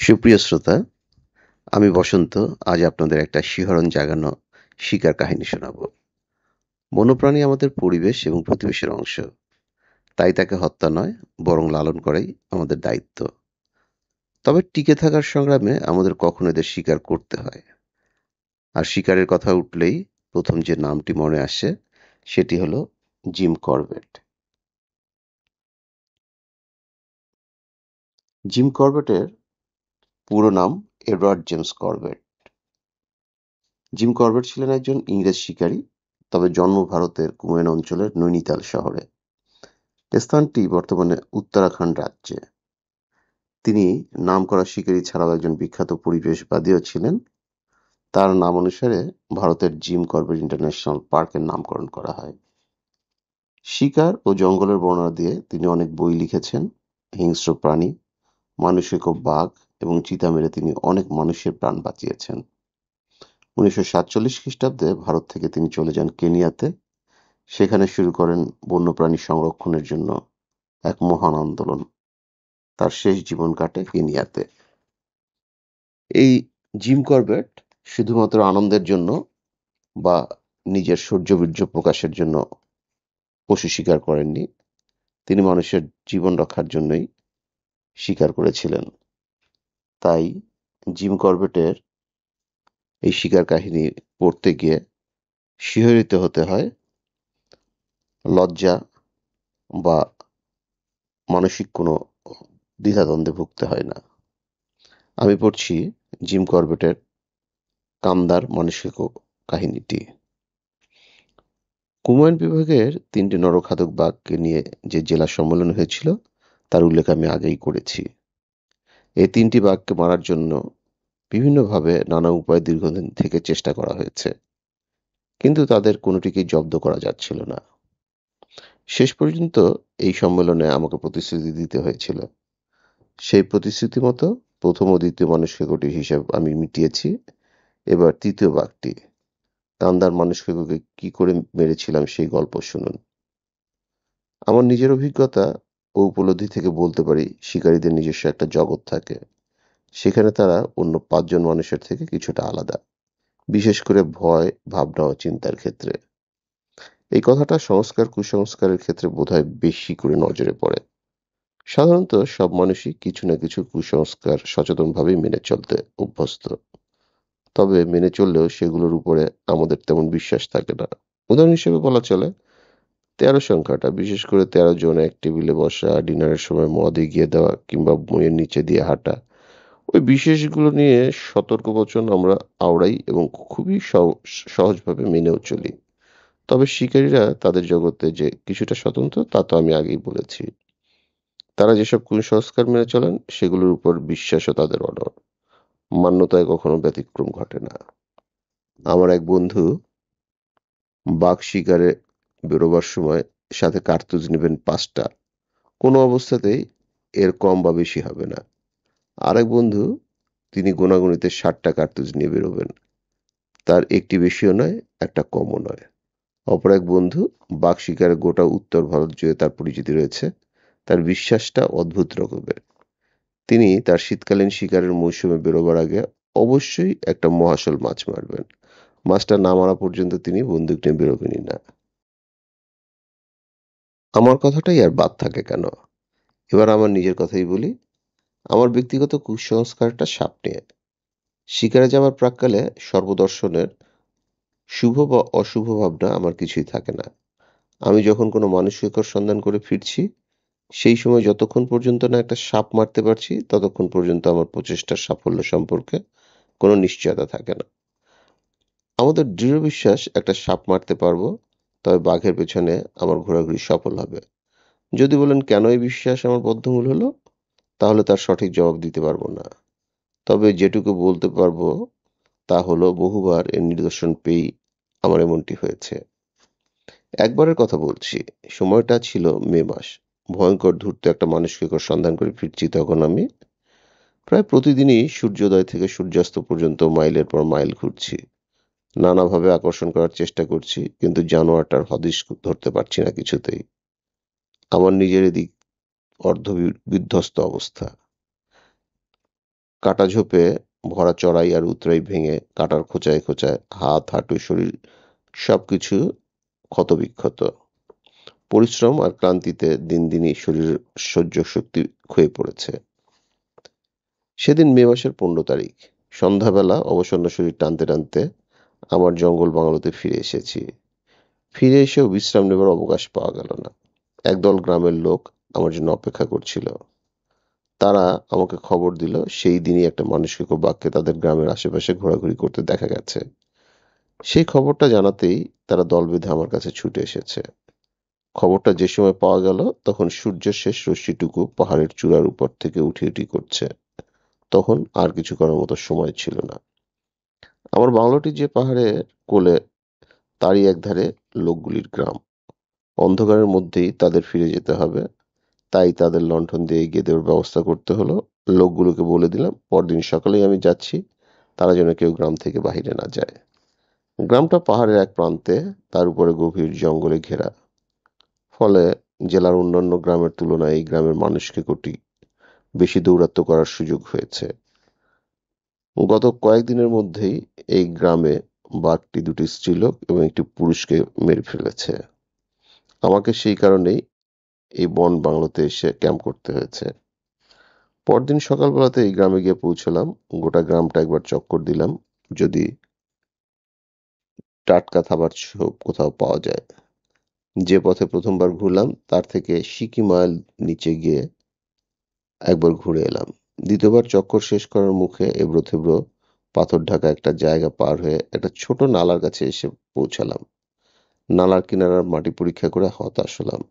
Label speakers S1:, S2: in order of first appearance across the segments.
S1: সুপ্রিয় শ্রোতা, আমি বসন্ত। আজ আপনাদের একটা শিহরণ জাগানো শিকার কাহিনী শোনাবো। বন্যপ্রাণী আমাদের পরিবেশ এবং প্রতিবেশের অংশ, তাই তাকে হত্যা নয়, বরং লালন করাই আমাদের দায়িত্ব। তবে টিকে থাকার সংগ্রামে আমাদের কখনো এদের শিকার করতে হয়। আর শিকারের কথা উঠলেই প্রথম যে নামটি মনে আসে সেটি হলো জিম করবেট। জিম করবেটের পুরো নাম Edward James Corbett. Jim Corbett ছিলেন একজন ইংরেজ শিকারী, তবে জন্ম ভারতের কুমেন অঞ্চলের নৈনিতাল শহরে। স্থানটি বর্তমানে উত্তরাখণ্ড রাজ্যে। তিনি নামকরা শিকারী ছাড়াও একজন বিখ্যাত পরিবেশবাদীও ছিলেন। তার নাম অনুসারে ভারতের জিম করবেট ইন্টারন্যাশনাল পার্কের নামকরণ করা হয়। শিকার ও জঙ্গলের বর্ণনা দিয়ে তিনি অনেক বই লিখেছেন। হিংস্র প্রাণী, মানুষকে বাঘ এবং চিতা মেরে তিনি অনেক মানুষের প্রাণ বাঁচিয়েছেন। 1947 খ্রিস্টাব্দে ভারত থেকে তিনি চলে যান কেনিয়াতে। সেখানে শুরু করেন বন্যপ্রাণী সংরক্ষণের জন্য এক মহান আন্দোলন। তার শেষ জীবন কাটে কেনিয়াতে। এই জিম করবেট শুধুমাত্র আনন্দের জন্য বা নিজের শৌর্যবীর্য প্রকাশের জন্য পশু শিকার করেননি, তিনি মানুষের জীবন রক্ষার জন্যই শিকার করেছিলেন। তাই জিম করবেটের এই শিকার কাহিনী পড়তে গিয়ে শিহরিত হতে হয়, লজ্জা বা মানসিক কোনো দ্বিধাদ্বন্দ্বে ভুগতে হয় না। আমি পড়ছি জিম করবেটের কামদার মানসিক কাহিনীটি। কুমায়ুন বিভাগের ৩টি নরখাদক বাঘকে নিয়ে যে জেলা সম্মেলন হয়েছিল তার উল্লেখ আমি আগেই করেছি। এই ৩টি বাঘকে মারার জন্য বিভিন্নভাবে নানা উপায়ে দীর্ঘদিন থেকে চেষ্টা করা হয়েছে, কিন্তু তাদের কোনোটিকেই জব্দ করা যাচ্ছিল না। শেষ পর্যন্ত এই সম্মেলনে আমাকে প্রতিশ্রুতি দিতে হয়েছিল। সেই প্রতিশ্রুতি মতো প্রথম ও দ্বিতীয় মানুষকে হিসাব আমি মিটিয়েছি। এবার তৃতীয় বাঘটি, কান্দার মানুষকে কি করে মেরেছিলাম সেই গল্প শুনুন। আমার নিজের অভিজ্ঞতা ও উপলব্ধি থেকে বলতে পারি, শিকারীদের নিজস্ব একটা জগৎ থাকে। সেখানে তারা অন্য ৫ জন মানুষের থেকে কিছুটা আলাদা, বিশেষ করে ভয়, ভাবনা ও চিন্তার ক্ষেত্রে। এই কথাটা সংস্কার কুসংস্কারের ক্ষেত্রে বোধহয় বেশি করে নজরে পড়ে। সাধারণত সব মানুষই কিছু না কিছু কুসংস্কার সচেতনভাবেই মেনে চলতে অভ্যস্ত। তবে মেনে চললেও সেগুলোর উপরে আমাদের তেমন বিশ্বাস থাকে না। উদাহরণ হিসেবে বলা চলে, ১৩ সংখ্যাটা, বিশেষ করে ১৩ জন এক টেবিলে বসা, ডিনারের সময় মদ এগিয়ে দেওয়া কিংবা বইয়ের নিচে দিয়ে হাঁটা, ওই বিশেষগুলো নিয়ে সতর্কবচন আমরা আওড়াই এবং খুবই সহজভাবে মেনেও চলি। তবে শিকারীরা তাদের জগতে যে কিছুটা স্বতন্ত্র তা তো আমি আগেই বলেছি। তারা যেসব কুসংস্কার মেনে চলেন সেগুলোর উপর বিশ্বাসও তাদের অনড়, মান্যতায় কখনো ব্যতিক্রম ঘটে না। আমার এক বন্ধু বাঘ শিকারে বেরোবার সময় সাথে কার্তুজ নেবেন ৫টা, কোনো অবস্থাতেই এর কম বা বেশি হবে না। আরেক বন্ধু, তিনি গোনাগুনিতে ৬০টা কার্তুজ নিয়ে বেরোবেন। তার একটি বেশিও নয়, একটা কমও নয়। অপর এক বন্ধু, বাঘ শিকারে গোটা উত্তর ভারত জুড়ে তার পরিচিতি রয়েছে। তার বিশ্বাসটা অদ্ভুত রকমের। তিনি তার শীতকালীন শিকারের মৌসুমে বেরোবার আগে অবশ্যই একটা মহাশোল মাছ মারবেন। মাছটা না মারা পর্যন্ত তিনি বন্দুক নিয়ে বেরোবেনই না। আমার কথাটাই আর বাদ থাকে কেন? এবার আমার নিজের কথাই বলি। আমার ব্যক্তিগত কুসংস্কারটা সাপ নিয়ে। শিকারে যাবার প্রাক্কালে সর্বদর্শনের শুভ বা অশুভ ভাবনা আমার কিছুই থাকে না। আমি যখন কোনো মানুষকে সন্ধান করে ফিরছি, সেই সময় যতক্ষণ পর্যন্ত না একটা সাপ মারতে পারছি ততক্ষণ পর্যন্ত আমার প্রচেষ্টার সাফল্য সম্পর্কে কোনো নিশ্চয়তা থাকে না। আমাদের দৃঢ় বিশ্বাস একটা সাপ মারতে পারবো, তবে বাঘের পেছনে আমার ঘোরাঘুরি সফল হবে। যদি বলেন কেন এই বিশ্বাস আমার বদ্ধমূল হলো, তাহলে তার সঠিক জবাব দিতে পারবো না। তবে যেটুকু বলতে পারবো তা হলো, বহুবার এর নিদর্শন পেয়েই আমার এমনটি হয়েছে। একবারের কথা বলছি, সময়টা ছিল মে মাস। ভয়ঙ্কর ধূর্ত একটা মানুষকে সন্ধান করে ফিরছি তখন আমি। প্রায় প্রতিদিনই সূর্যোদয় থেকে সূর্যাস্ত পর্যন্ত মাইলের পর মাইল ঘুরছি। নানাভাবে আকর্ষণ করার চেষ্টা করছি, কিন্তু জানোয়ারটার হদিশ ধরতে পারছি না কিছুতেই। আমার নিজের এদিক অর্ধ বিধ্বস্ত অবস্থা। কাটা ঝোপে ভরা চড়াই আর উতরাই ভেঙে কাটার খোঁচায় খোঁচায় হাত, হাঁটু, শরীর সবকিছু ক্ষতবিক্ষত। পরিশ্রম আর ক্লান্তিতে দিন দিনই শরীরের সহ্য শক্তি ক্ষয়ে পড়েছে। সেদিন মে মাসের 15 তারিখ। সন্ধ্যাবেলা অবসন্ন শরীর টানতে টানতে আমার জঙ্গল বাংলোতে ফিরে এসেছি। ফিরে এসেও বিশ্রাম নেবার অবকাশ পাওয়া গেল না। একদল গ্রামের লোক আমার জন্য অপেক্ষা করছিল। তারা আমাকে খবর দিল সেই দিনই একটা মানুষকে বাঘকে তাদের গ্রামের আশেপাশে ঘোরাঘুরি করতে দেখা গেছে। সেই খবরটা জানাতেই তারা দল বেঁধে আমার কাছে ছুটে এসেছে। খবরটা যে সময় পাওয়া গেল তখন সূর্যের শেষ রশ্মিটুকু পাহাড়ের চূড়ার উপর থেকে উঠি উঠি করছে। তখন আর কিছু করার মতো সময় ছিল না। আমার বাংলোটি যে পাহাড়ের কোলে, তারই একধারে লোকগুলির গ্রাম। অন্ধকারের মধ্যেই তাদের ফিরে যেতে হবে, তাই তাদের লণ্ঠন দিয়ে এগিয়ে দেওয়ার ব্যবস্থা করতে হলো। লোকগুলোকে বলে দিলাম পরদিন সকালেই আমি যাচ্ছি, তারা যেন কেউ গ্রাম থেকে বাহিরে না যায়। গ্রামটা পাহাড়ের এক প্রান্তে, তার উপরে গভীর জঙ্গলে ঘেরা। ফলে জেলার অন্যান্য গ্রামের তুলনায় এই গ্রামের মানুষকে বেশি দৌরাত্ম্য করার সুযোগ হয়েছে। গত কয়েকদিনের মধ্যেই এই গ্রামে বাঘটি দুটি স্ত্রীলোক এবং একটি পুরুষকে মেরে ফেলেছে। আমাকে সেই কারণেই এই বন বাংলোতে এসে ক্যাম্প করতে হয়েছে। পরদিন সকালবেলাতে এই গ্রামে গিয়ে পৌঁছলাম। গোটা গ্রামটা একবার চক্কর দিলাম, যদি টাটকা খাবার কোথাও পাওয়া যায়। যে পথে প্রথমবার ঘুরলাম তার থেকে সিকি মাইল নিচে গিয়ে একবার ঘুরে এলাম। দ্বিতীয়বার চক্কর শেষ করার মুখে এবড়ো থেবড়ো পাথর ঢাকা একটা জায়গা পার হয়ে একটা ছোট নালার কাছে এসে পৌঁছালাম। নালার কিনারার মাটি পরীক্ষা করে হতাশ হলাম।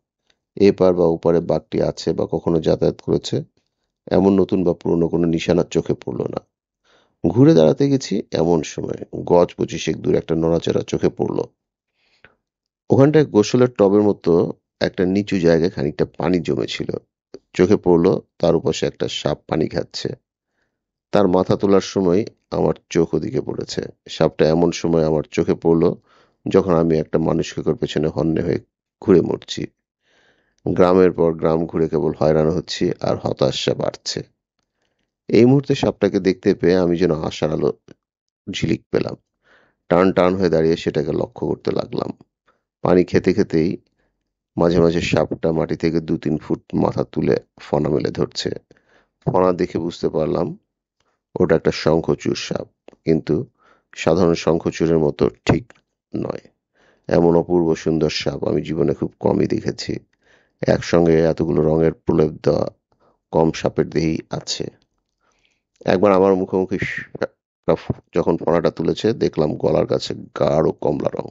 S1: এপার বা ওপারে বাঘটি আছে বা কখনো যাতায়াত করেছে এমন নতুন বা পুরনো কোনো নিশানার চোখে পড়ল না। ঘুরে দাঁড়াতে গেছি এমন সময় গজ 25 দূরে একটা নড়াচড়া চোখে পড়ল। ওখানটায় গোসলের টবের মতো একটা নিচু জায়গায় খানিকটা পানি জমেছিল। চোখে পড়লো তার উপাশে একটা সাপ পানি খাচ্ছে। তার মাথা তোলার সময় আমার চোখ ওদিকে পড়েছে। সাপটা এমন সময় আমার চোখে পড়লো যখন আমি একটা মানুষকে পেছনে হন্যে হয়ে ঘুরে মরছি। গ্রামের পর গ্রাম ঘুরে কেবল হয়রান হচ্ছি আর হতাশা বাড়ছে। এই মুহূর্তে সাপটাকে দেখতে পেয়ে আমি যেন আশার আলো ঝিলিক পেলাম। টান টান হয়ে দাঁড়িয়ে সেটাকে লক্ষ্য করতে লাগলাম। পানি খেতে খেতেই মাঝে মাঝে সাপটা মাটি থেকে 2-3 ফুট মাথা তুলে ফনা মেলে ধরছে। ফনা দেখে বুঝতে পারলাম ওটা একটা শঙ্খচূড় সাপ, কিন্তু সাধারণ শঙ্খচূড়ের মতো ঠিক নয়। এমন অপূর্ব সুন্দর সাপ আমি জীবনে খুব কমই দেখেছি। একসঙ্গে এতগুলো রঙের প্রলেপ দেওয়া কম সাপের দেহেই আছে। একবার আমার মুখোমুখি যখন ফনাটা তুলেছে দেখলাম গলার কাছে গাঢ় কমলা রং।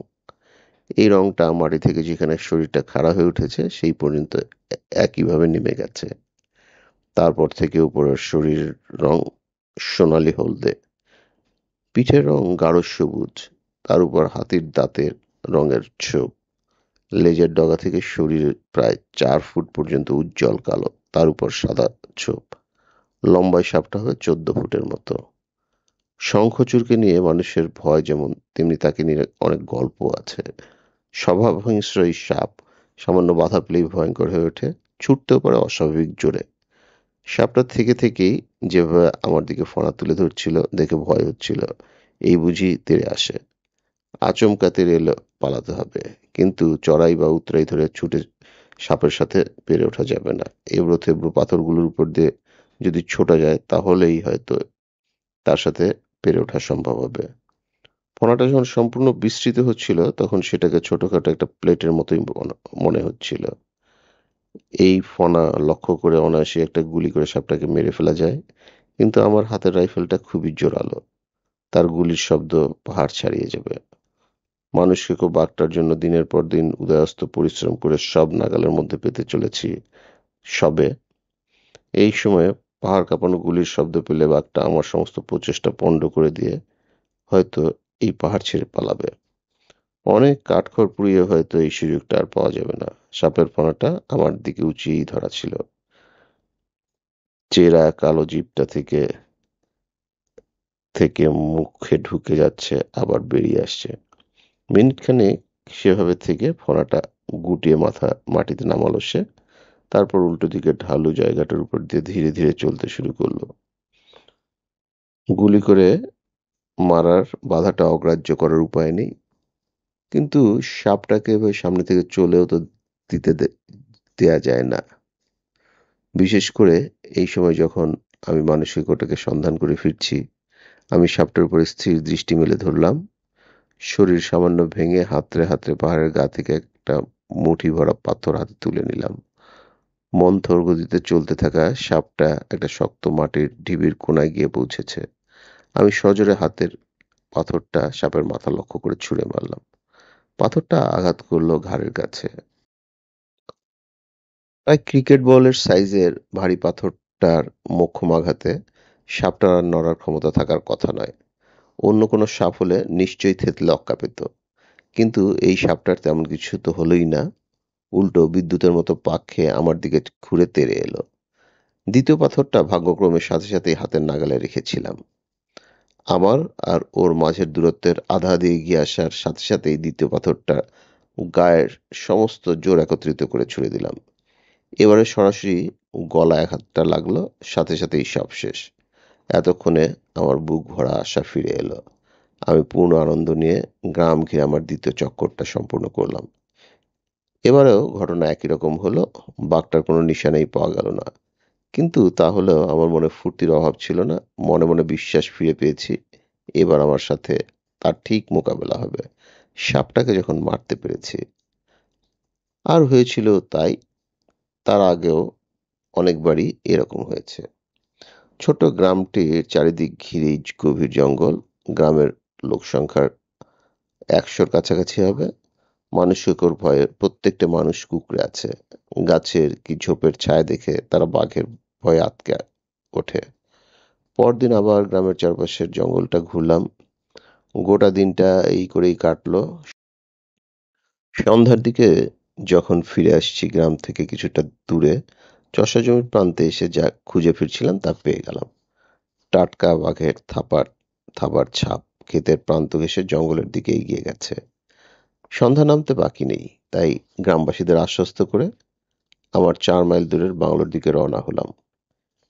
S1: এই রংটা মাটি থেকে যেখানে শরীরটা খাড়া হয়ে উঠেছে সেই পর্যন্ত একইভাবে নেমে গেছে। তারপর থেকে উপরের শরীরের রং সোনালি হলদে, পিঠের রং গাঢ় সবুজ, তার উপর হাতির দাঁতের রঙের ছোপ। লেজের ডগা থেকে শরীরের প্রায় 4 ফুট পর্যন্ত উজ্জ্বল কালো, তার উপর সাদা ছোপ। লম্বায় সাপটা হবে 14 ফুটের মতো। শঙ্খচূড়কে নিয়ে মানুষের ভয় যেমন, তেমনি তাকে নিয়ে অনেক গল্প আছে। স্বভাব হিংস্র এই সাপ সামান্য বাধা পেলেই ভয়ঙ্কর হয়ে ওঠে, ছুটতেও পারে অস্বাভাবিক জোরে। সাপটা থেকে থেকেই যেভাবে আমার দিকে ফনা তুলে ধরছিল দেখে ভয় হচ্ছিল, এই বুঝি তেড়ে আসে। আচমকা তেড়ে এলে পালাতে হবে, কিন্তু চড়াই বা উতরাই ধরে ছুটে সাপের সাথে পেরে ওঠা যাবে না। এবড়ো থেবড়ো পাথরগুলোর উপর দিয়ে যদি ছোটা যায় তাহলেই হয়তো তার সাথে পেরে ওঠা সম্ভব হবে। ফনাটা যখন সম্পূর্ণ বিস্তৃত হচ্ছিল তখন সেটাকে ছোটখাটো একটা প্লেটের মতোই মনে হচ্ছিল। এই ফনা লক্ষ্য করে অনায়াসে একটা গুলি করে সাপটাকে মেরে ফেলা যায়, কিন্তু আমার হাতের রাইফেলটা খুবই জোরালো। তার গুলির শব্দ পাহাড় ছাড়িয়ে যাবে। মানুষকে বাঘটার জন্য দিনের পর দিন উদয়াস্ত পরিশ্রম করে সব নাগালের মধ্যে পেতে চলেছি। সবে এই সময়ে পাহাড় কাঁপানো গুলির শব্দ পেলে বাঘটা আমার সমস্ত প্রচেষ্টা পণ্ড করে দিয়ে হয়তো এই পাহাড় ছেড়ে পালাবে। অনেক কাঠখড় পুড়িয়ে হয়তো এই সুযোগটা আর পাওয়া যাবে না। সাপের ফনাটা আমার দিকে উঁচিয়েই ধরা ছিল। চেরা কালো জিভটা থেকে থেকে মুখে ঢুকে যাচ্ছে আবার বেরিয়ে আসছে। মিনিটখানেক সেভাবে থেকে ফনাটা গুটিয়ে মাথা মাটিতে নামালো সে। তারপর উল্টো দিকে ঢালু জায়গাটার উপর দিয়ে ধীরে ধীরে চলতে শুরু করলো। গুলি করে মারার বাধাটা অগ্রাহ্য করার উপায় নেই, কিন্তু সাপটাকে এভাবে সামনে থেকে চলেও তো দিতে দেয়া যায় না। বিশেষ করে এই সময় যখন আমি মানসিক ওটাকে সন্ধান করে ফিরছি, আমি সাপটার উপরে স্থির দৃষ্টি মেলে ধরলাম। শরীর সামান্য ভেঙে হাতড়ে হাতড়ে পাহাড়ের গা থেকে একটা মুঠি ভরা পাথর হাতে তুলে নিলাম। মন্থর গতিতে চলতে থাকা সাপটা একটা শক্ত মাটির ঢিবির কোণায় গিয়ে পৌঁছেছে। আমি সজোরে হাতের পাথরটা সাপের মাথা লক্ষ্য করে ছুঁড়ে মারলাম। পাথরটা আঘাত করলো ঘাড়ের কাছে। প্রায় ক্রিকেট বলের সাইজের ভারী পাথরটার মোক্ষম আঘাতে সাপটার আর নড়ার ক্ষমতা থাকার কথা নয়। অন্য কোনো সাপ হলে নিশ্চয়ই থেতলে অক্কা পেত, কিন্তু এই সাপটার তেমন কিছু তো হলোই না। উল্টো বিদ্যুতের মতো পাক খেয়ে আমার দিকে ঘুরে তেড়ে এলো। দ্বিতীয় পাথরটা ভাগ্যক্রমে সাথে সাথেই হাতের নাগালে রেখেছিলাম। আমার আর ওর মাঝের দূরত্বের আধা দিয়ে এগিয়ে আসার সাথে সাথেই দ্বিতীয় পাথরটা গায়ের সমস্ত জোর একত্রিত করে ছুড়ে দিলাম। এবারে সরাসরি গলায় আঘাতটা লাগলো, সাথে সাথেই সব শেষ। এতক্ষণে আমার বুক ভরা আশা ফিরে এলো। আমি পূর্ণ আনন্দ নিয়ে গ্রাম ঘিরে আমার দ্বিতীয় চক্করটা সম্পূর্ণ করলাম। এবারেও ঘটনা একই রকম হলো। বাঘটার কোনো নিশানাই পাওয়া গেল না, কিন্তু তাহলেও আমার মনে ফুর্তির অভাব ছিল না। মনে মনে বিশ্বাস ফিরে পেয়েছি, এবার আমার সাথে তার ঠিক মোকাবেলা হবে। সাপটাকে যখন মারতে পেরেছি। আর হয়েছিল তাই, তার আগেও অনেকবারই এরকম হয়েছে। ছোট গ্রামটির চারিদিক ঘিরেই গভীর জঙ্গল। গ্রামের লোকসংখ্যার ১০০-র কাছাকাছি হবে। মানুষের ভয়ে প্রত্যেকটা মানুষ কুঁকড়ে আছে। গাছের কি ঝোপের ছায়া দেখে তারা বাঘের ভয়ে আঁতকে ওঠে। পরদিন আবার গ্রামের চারপাশের জঙ্গলটা ঘুরলাম। গোটা দিনটা এই করেই কাটলো। সন্ধ্যার দিকে যখন ফিরে আসছি গ্রাম থেকে কিছুটা দূরে, চষা জমির প্রান্তে এসে যা খুঁজে ফিরছিলাম তা পেয়ে গেলাম। টাটকা বাঘের থাবার ছাপ ক্ষেতের প্রান্ত ঘেঁষে জঙ্গলের দিকে এগিয়ে গেছে। সন্ধ্যা নামতে বাকি নেই, তাই গ্রামবাসীদের আশ্বস্ত করে আমার ৪ মাইল দূরের বাংলোর দিকে রওনা হলাম।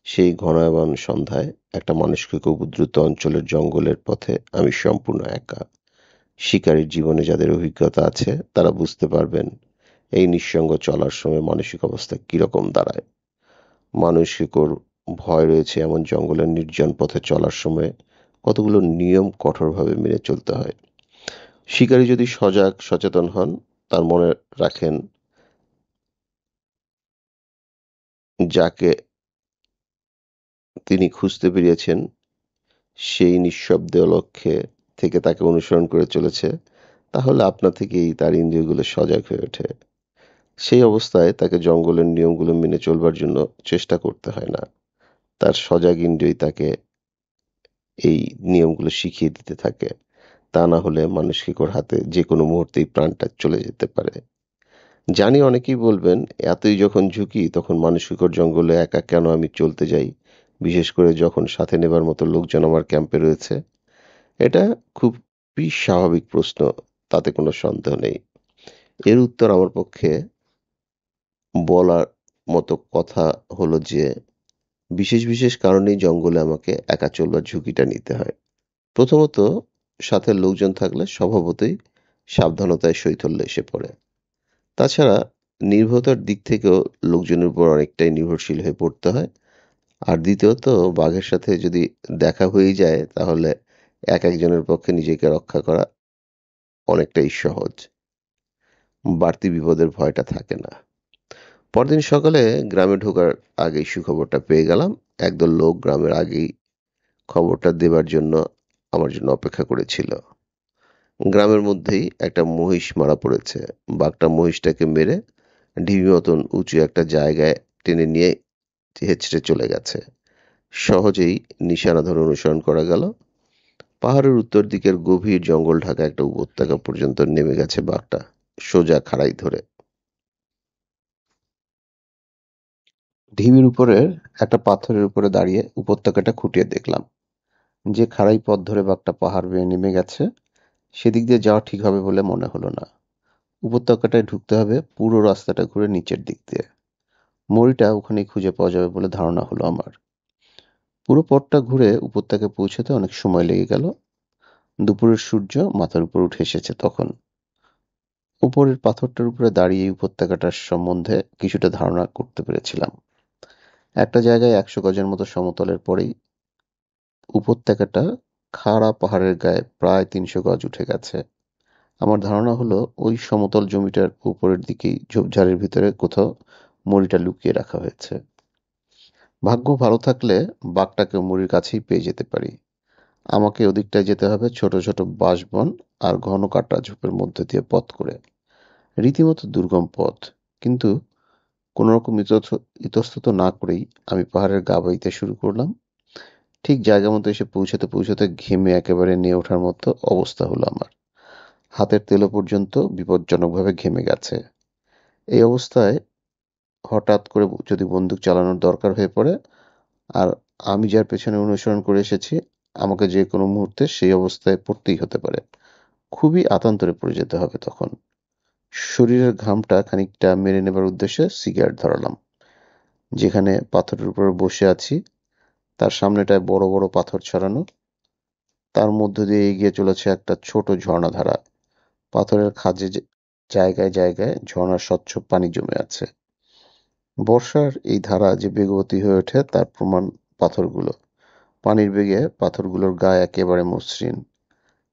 S1: সেই ঘনায়মান সন্ধ্যায় একটা মানুষকে উপদ্রুত অঞ্চলের জঙ্গলের পথে আমি সম্পূর্ণ একা। শিকারীর জীবনে যাদের অভিজ্ঞতা আছে তারা বুঝতে পারবেন এই নিঃসঙ্গ চলার সময় মানসিক অবস্থা কিরকম দাঁড়ায়। মানসিকর ভয় রয়েছে এমন জঙ্গলের নির্জন পথে চলার সময় কতগুলো নিয়ম কঠোরভাবে মেনে চলতে হয়। শিকারী যদি সজাগ সচেতন হন, তার মনে রাখেন যাকে তিনি খুঁজতে বেরিয়েছেন সেই নিঃশব্দে লক্ষ্যে থেকে তাকে অনুসরণ করে চলেছে, তাহলে আপনা থেকেই তার ইন্দ্রিয়গুলো সজাগ হয়ে ওঠে। সেই অবস্থায় তাকে জঙ্গলের নিয়মগুলো মেনে চলবার জন্য চেষ্টা করতে হয় না। তার সজাগ ইন্দ্রিয়ই তাকে এই নিয়মগুলো শিখিয়ে দিতে থাকে। তা না হলে মানসিকর হাতে যে কোনো মুহূর্তেই প্রাণটা চলে যেতে পারে। জানি অনেকেই বলবেন, এতই যখন ঝুঁকি তখন মানসিকর জঙ্গলে একা কেন আমি চলতে যাই, বিশেষ করে যখন সাথে নেবার মতো লোকজন আমার ক্যাম্পে রয়েছে। এটা খুবই স্বাভাবিক প্রশ্ন, তাতে কোনো সন্দেহ নেই। এর উত্তর আমার পক্ষে বলার মতো কথা হলো যে, বিশেষ বিশেষ কারণেই জঙ্গলে আমাকে একা চলবার ঝুঁকিটা নিতে হয়। প্রথমত, সাথে লোকজন থাকলে স্বভাবতই সাবধানতায় শৈথল্য এসে পড়ে। তাছাড়া নির্ভরতার দিক থেকেও লোকজনের উপর অনেকটাই নির্ভরশীল হয়ে পড়তে হয়। আর দ্বিতীয়ত, বাঘের সাথে যদি দেখা হয়েই যায় তাহলে এক একজনের পক্ষে নিজেকে রক্ষা করা অনেকটাই সহজ। বাড়তি বিপদের ভয়টা থাকে না। পরদিন সকালে গ্রামে ঢোকার আগেই সুখবরটা পেয়ে গেলাম। একদল লোক গ্রামের আগেই খবরটা দেবার জন্য আমার জন্য অপেক্ষা করেছিল। গ্রামের মধ্যেই একটা মহিষ মারা পড়েছে। বাঘটা মহিষটাকে মেরে ঢিবি মতন উঁচু একটা জায়গায় টেনে নিয়ে হেঁচড়ে চলে গেছে। সহজেই নিশানা ধরে অনুসরণ করা গেল। পাহাড়ের উত্তর দিকের গভীর জঙ্গল ঢাকা একটা উপত্যকা পর্যন্ত নেমে গেছে বাঘটা, সোজা খাড়াই ধরে। ঢিবির উপরের একটা পাথরের উপরে দাঁড়িয়ে উপত্যকাটা খুঁটিয়ে দেখলাম। যে খাড়াই পথ ধরে বাঘটা পাহাড় বেয়ে নেমে গেছে, সেদিক দিয়ে যাওয়া ঠিক হবে বলে মনে হলো না। উপত্যকাটায় ঢুকতে হবে পুরো রাস্তাটা ঘুরে নিচের দিক দিয়ে। মরিটা ওখানেই খুঁজে পাওয়া যাবে বলে ধারণা হলো আমার। পুরো পথটা ঘুরে উপত্যকায় পৌঁছতে অনেক সময় লেগে গেল। দুপুরের সূর্য মাথার উপর উঠে এসেছে তখন। উপরের পাথরটার উপরে দাঁড়িয়ে এই উপত্যকাটার সম্বন্ধে কিছুটা ধারণা করতে পেরেছিলাম। একটা জায়গায় 100 গজের মতো সমতলের পরেই উপত্যকাটা খাড়া পাহাড়ের গায়ে প্রায় 300 গজ উঠে গেছে। আমার ধারণা হলো ওই সমতল জমিটার উপরের দিকেই ঝোপঝাড়ের ভিতরে কোথাও মড়িটা লুকিয়ে রাখা হয়েছে। ভাগ্য ভালো থাকলে বাঘটাকে মড়ির কাছেই পেয়ে যেতে পারি। আমাকে ওদিকটায় যেতে হবে ছোট ছোট বাঁশবন আর ঘন কাটা ঝোপের মধ্যে দিয়ে পথ করে। রীতিমতো দুর্গম পথ, কিন্তু কোনোরকম ইতস্তত না করেই আমি পাহাড়ের গা বাইতে শুরু করলাম। ঠিক জায়গা মতো এসে পৌঁছাতে পৌঁছাতে ঘেমে একেবারে নিয়ে ওঠার মতো অবস্থা হলো আমার। হাতের তেলো পর্যন্ত বিপজ্জনকভাবে ঘেমে গেছে। এই অবস্থায় হঠাৎ করে যদি বন্দুক চালানোর দরকার হয়ে পড়ে, আর আমি যার পেছনে অনুসরণ করে এসেছি, আমাকে যে কোনো মুহূর্তে সেই অবস্থায় পড়তেই হতে পারে। খুবই আতান্তরে পড়ে যেতে হবে তখন। শরীরের ঘামটা খানিকটা মেরে নেবার উদ্দেশ্যে সিগারেট ধরালাম। যেখানে পাথরের উপর বসে আছি তার সামনেটায় বড় বড় পাথর ছড়ানো, তার মধ্য দিয়ে এগিয়ে চলেছে একটা ছোট ঝর্ণাধারা। পাথরের খাঁজে জায়গায় জায়গায় ঝর্ণার স্বচ্ছ পানি জমে আছে। বর্ষার এই ধারা যে বেগবতী হয়ে ওঠে তার প্রমাণ পাথরগুলো। পানির বেগে পাথরগুলোর গায়ে একেবারে মসৃণ।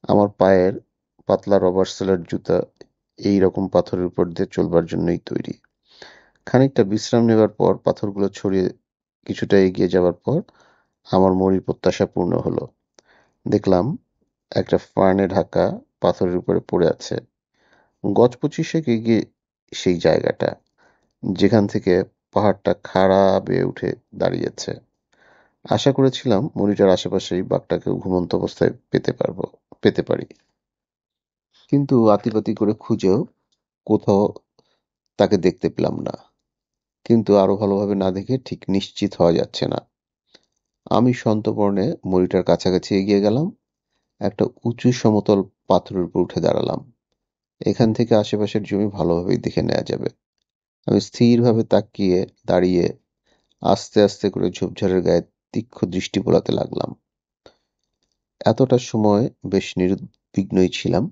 S1: আমার পায়ের পাতলা রবার সেলের জুতা এই রকম পাথরের উপর দিয়ে চলবার জন্যই তৈরি। খানিকটা বিশ্রাম নেবার পর পাথরগুলো ছড়িয়ে কিছুটা এগিয়ে যাবার পর আমার মরির প্রত্যাশা পূর্ণ হলো। দেখলাম একটা ফার্নে ঢাকা পাথরের উপরে পড়ে আছে। গজ 25 এগিয়ে সেই জায়গাটা, যেখান থেকে পাহাড়টা খাড়া বেয়ে উঠে দাঁড়িয়েছে। আশা করেছিলাম মনিটার আশেপাশেই বাঘটাকে ঘুমন্ত অবস্থায় পেতে পারি। কিন্তু আতিপাতি করে খুঁজেও কোথাও তাকে দেখতে পেলাম না। কিন্তু আরো ভালোভাবে না দেখে ঠিক নিশ্চিত হওয়া যাচ্ছে না। আমি সন্তর্পণে মরিটার কাছাকাছি এগিয়ে গেলাম। একটা উঁচু সমতল পাথরের উপর উঠে দাঁড়ালাম। এখান থেকে আশেপাশের জমি ভালোভাবেই দেখে নেওয়া যাবে। আমি স্থিরভাবে তাকিয়ে দাঁড়িয়ে আস্তে আস্তে করে ঝোপঝাড়ের গায়ে তীক্ষ্ণ দৃষ্টি বোলাতে লাগলাম। এতটা সময় বেশ নিরুদ্বিগ্নই ছিলাম।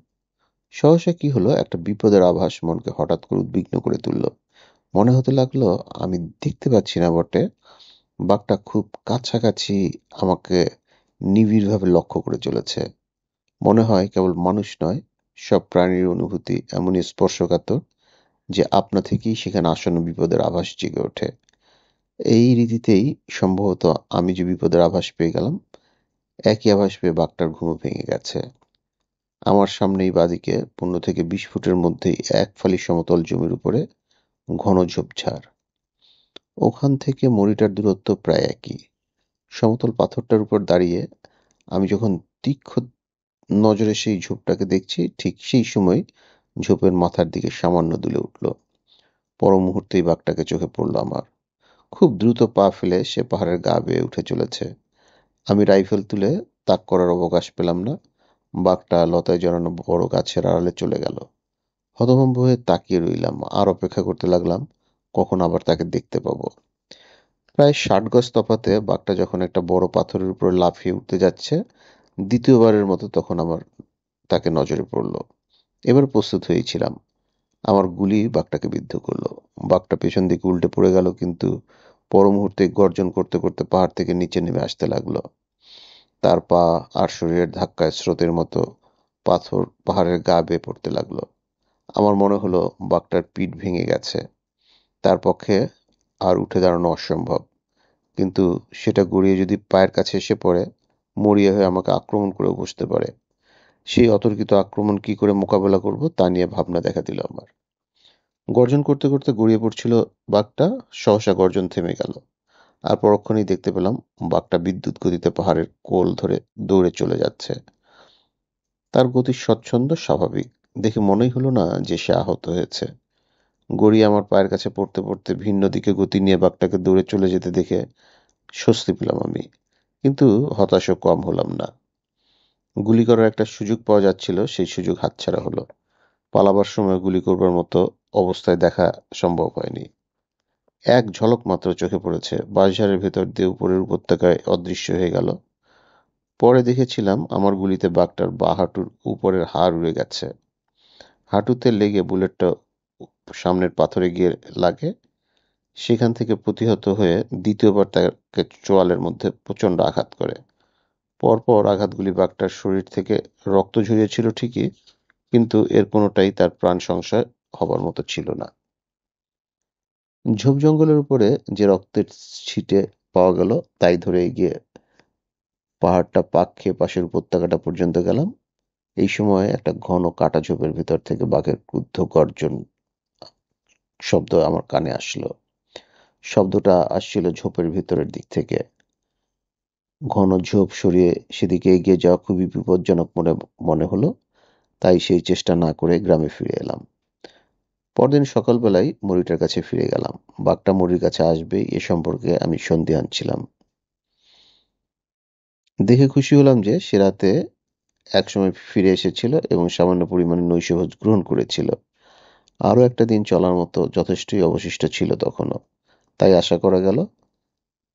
S1: সহসা কি হলো, একটা বিপদের আভাস মনকে হঠাৎ করে উদ্বিগ্ন করে তুলল। মনে হতে লাগলো আমি দেখতে পাচ্ছি না বটে, বাঘটা খুব কাছাকাছি আমাকে নিবিড়ভাবে লক্ষ্য করে চলেছে। মনে হয় কেবল মানুষ নয়, সব প্রাণীর অনুভূতি এমনই স্পর্শকাতর যে আপনা থেকেই সেখানে আসন্ন বিপদের আভাস জেগে ওঠে। এই রীতিতেই সম্ভবত আমি যে বিপদের আভাস পেয়ে গেলাম, একই আভাস পেয়ে বাঘটার ঘুমও ভেঙে গেছে। আমার সামনেই বাদিকে 15 থেকে 20 ফুটের মধ্যেই এক ফালি সমতল জমির উপরে ঘন ঝোপঝাড়। ওখান থেকে মরিটার দূরত্ব প্রায় একই। সমতল পাথরটার উপর দাঁড়িয়ে আমি যখন তীক্ষ্ণ নজরে সেই ঝোপটাকে দেখছি, ঠিক সেই সময় ঝোপের মাথার দিকে সামান্য দুলে উঠল। পর মুহূর্তেই বাঘটাকে চোখে পড়ল আমার। খুব দ্রুত পা ফেলে সে পাহাড়ের গা বেয়ে উঠে চলেছে। আমি রাইফেল তুলে তাক করার অবকাশ পেলাম না। বাঘটা লতায় জড়ানো বড় গাছের আড়ালে চলে গেল। হতভম্ব হয়ে তাকিয়ে রইলাম, আর অপেক্ষা করতে লাগলাম কখন আবার তাকে দেখতে পাবো। প্রায় 60 গজ তফাতে বাঘটা যখন একটা বড় পাথরের উপর লাফিয়ে উঠতে যাচ্ছে, দ্বিতীয়বারের মতো তখন আমার তাকে নজরে পড়ল। এবার প্রস্তুত হয়েছিলাম। আমার গুলি বাঘটাকে বিদ্ধ করলো। বাঘটা পেছন দিকে উল্টে পড়ে গেল, কিন্তু পর মুহূর্তে গর্জন করতে করতে পাহাড় থেকে নিচে নেমে আসতে লাগলো। তার পা আর শরীরের ধাক্কায় স্রোতের মতো পাহাড়ের গা বেয়ে পড়তে লাগলো। আমার মনে হলো বাঘটার পিঠ ভেঙে গেছে, তার পক্ষে আর উঠে দাঁড়ানো অসম্ভব। কিন্তু সেটা গড়িয়ে যদি পায়ের কাছে এসে পড়ে, মরিয়া হয়ে আমাকে আক্রমণ করে বসতে পারে। সেই অতর্কিত আক্রমণ কি করে মোকাবেলা করব তা নিয়ে ভাবনা দেখা দিল আমার। গর্জন করতে করতে গড়িয়ে পড়ছিল বাঘটা। সহসা গর্জন থেমে গেল, আর পরক্ষণেই দেখতে পেলাম বাঘটা বিদ্যুৎ গতিতে পাহাড়ের কোল ধরে দৌড়ে চলে যাচ্ছে। তার গতি স্বচ্ছন্দ, স্বাভাবিক। দেখে মনেই হলো না যে সে আহত হয়েছে। গড়িয়ে আমার পায়ের কাছে পড়তে পড়তে ভিন্ন দিকে গতি নিয়ে বাঘটাকে দৌড়ে চলে যেতে দেখে স্বস্তি পেলাম আমি, কিন্তু হতাশও কম হলাম না। গুলি করার একটা সুযোগ পাওয়া যাচ্ছিল, সেই সুযোগ হাতছাড়া হলো। পালাবার সময় গুলি করবার মতো অবস্থায় দেখা সম্ভব হয়নি। এক ঝলক মাত্র চোখে পড়েছে, বাঁশঝাড়ের ভেতর দিয়ে উপরের উপত্যকায় অদৃশ্য হয়ে গেল। পরে দেখেছিলাম আমার গুলিতে বাঘটার বাঁ হাঁটুর উপরের হাড় উড়ে গেছে। হাঁটুতে লেগে বুলেটটা সামনের পাথরে গিয়ে লাগে। সেখান থেকে প্রতিহত হয়ে দ্বিতীয়বার তাকে চোয়ালের মধ্যে প্রচণ্ড আঘাত করে। পরপর আঘাতগুলি বাঘটার শরীর থেকে রক্ত ঝরিয়েছিল ঠিকই, কিন্তু এর কোনোটাই তার প্রাণ সংশয় হবার মতো ছিল না। ঝোপ জঙ্গলের উপরে যে রক্তের ছিটে পাওয়া গেল তাই ধরে এগিয়ে পাহাড়টা পাক খেয়ে পাশের উপত্যকাটা পর্যন্ত গেলাম। এই সময় একটা ঘন কাটা ঝোপের ভেতর থেকে বাঘের ক্রুদ্ধ গর্জন শব্দ আমার কানে আসলো। শব্দটা আসছিল ঝোপের ভেতরের দিক থেকে। ঘন ঝোপ সরিয়ে সেদিকে এগিয়ে যাওয়া খুবই বিপজ্জনক মনে হলো, তাই সেই চেষ্টা না করে গ্রামে ফিরে এলাম। পরদিন সকালবেলায় মরিটার কাছে ফিরে গেলাম। বাঘটা মরির কাছে আসবে এ সম্পর্কে আমি সন্দিহান ছিলাম। দেখে খুশি হলাম যে সে রাতে একসময় ফিরে এসেছিল এবং সামান্য পরিমাণে নৈশভোজ গ্রহণ করেছিল। আরও একটা দিন চলার মতো যথেষ্টই অবশিষ্ট ছিল তখনও, তাই আশা করা গেল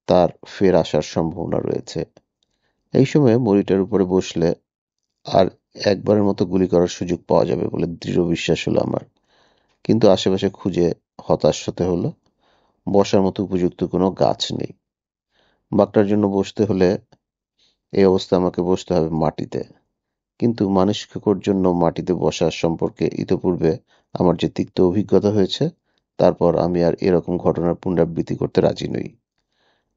S1: তার ফের আসার সম্ভাবনা রয়েছে। এই সময়ে মরিটার উপরে বসলে আর একবারের মতো গুলি করার সুযোগ পাওয়া যাবে বলে দৃঢ় বিশ্বাস হলো আমার। কিন্তু আশেপাশে খুঁজে হতাশ হতে হলো। বসার মতো উপযুক্ত কোনো গাছ নেই। বাঘটার জন্য বসতে হলে এই অবস্থা আমাকে বসতে হবে মাটিতে। কিন্তু মানুষের জন্য মাটিতে বসা সম্পর্কে ইতপূর্বে আমার যে তিক্ত অভিজ্ঞতা হয়েছে, তারপর আমি আর এরকম ঘটনার পুনরাবৃত্তি করতে রাজি নই।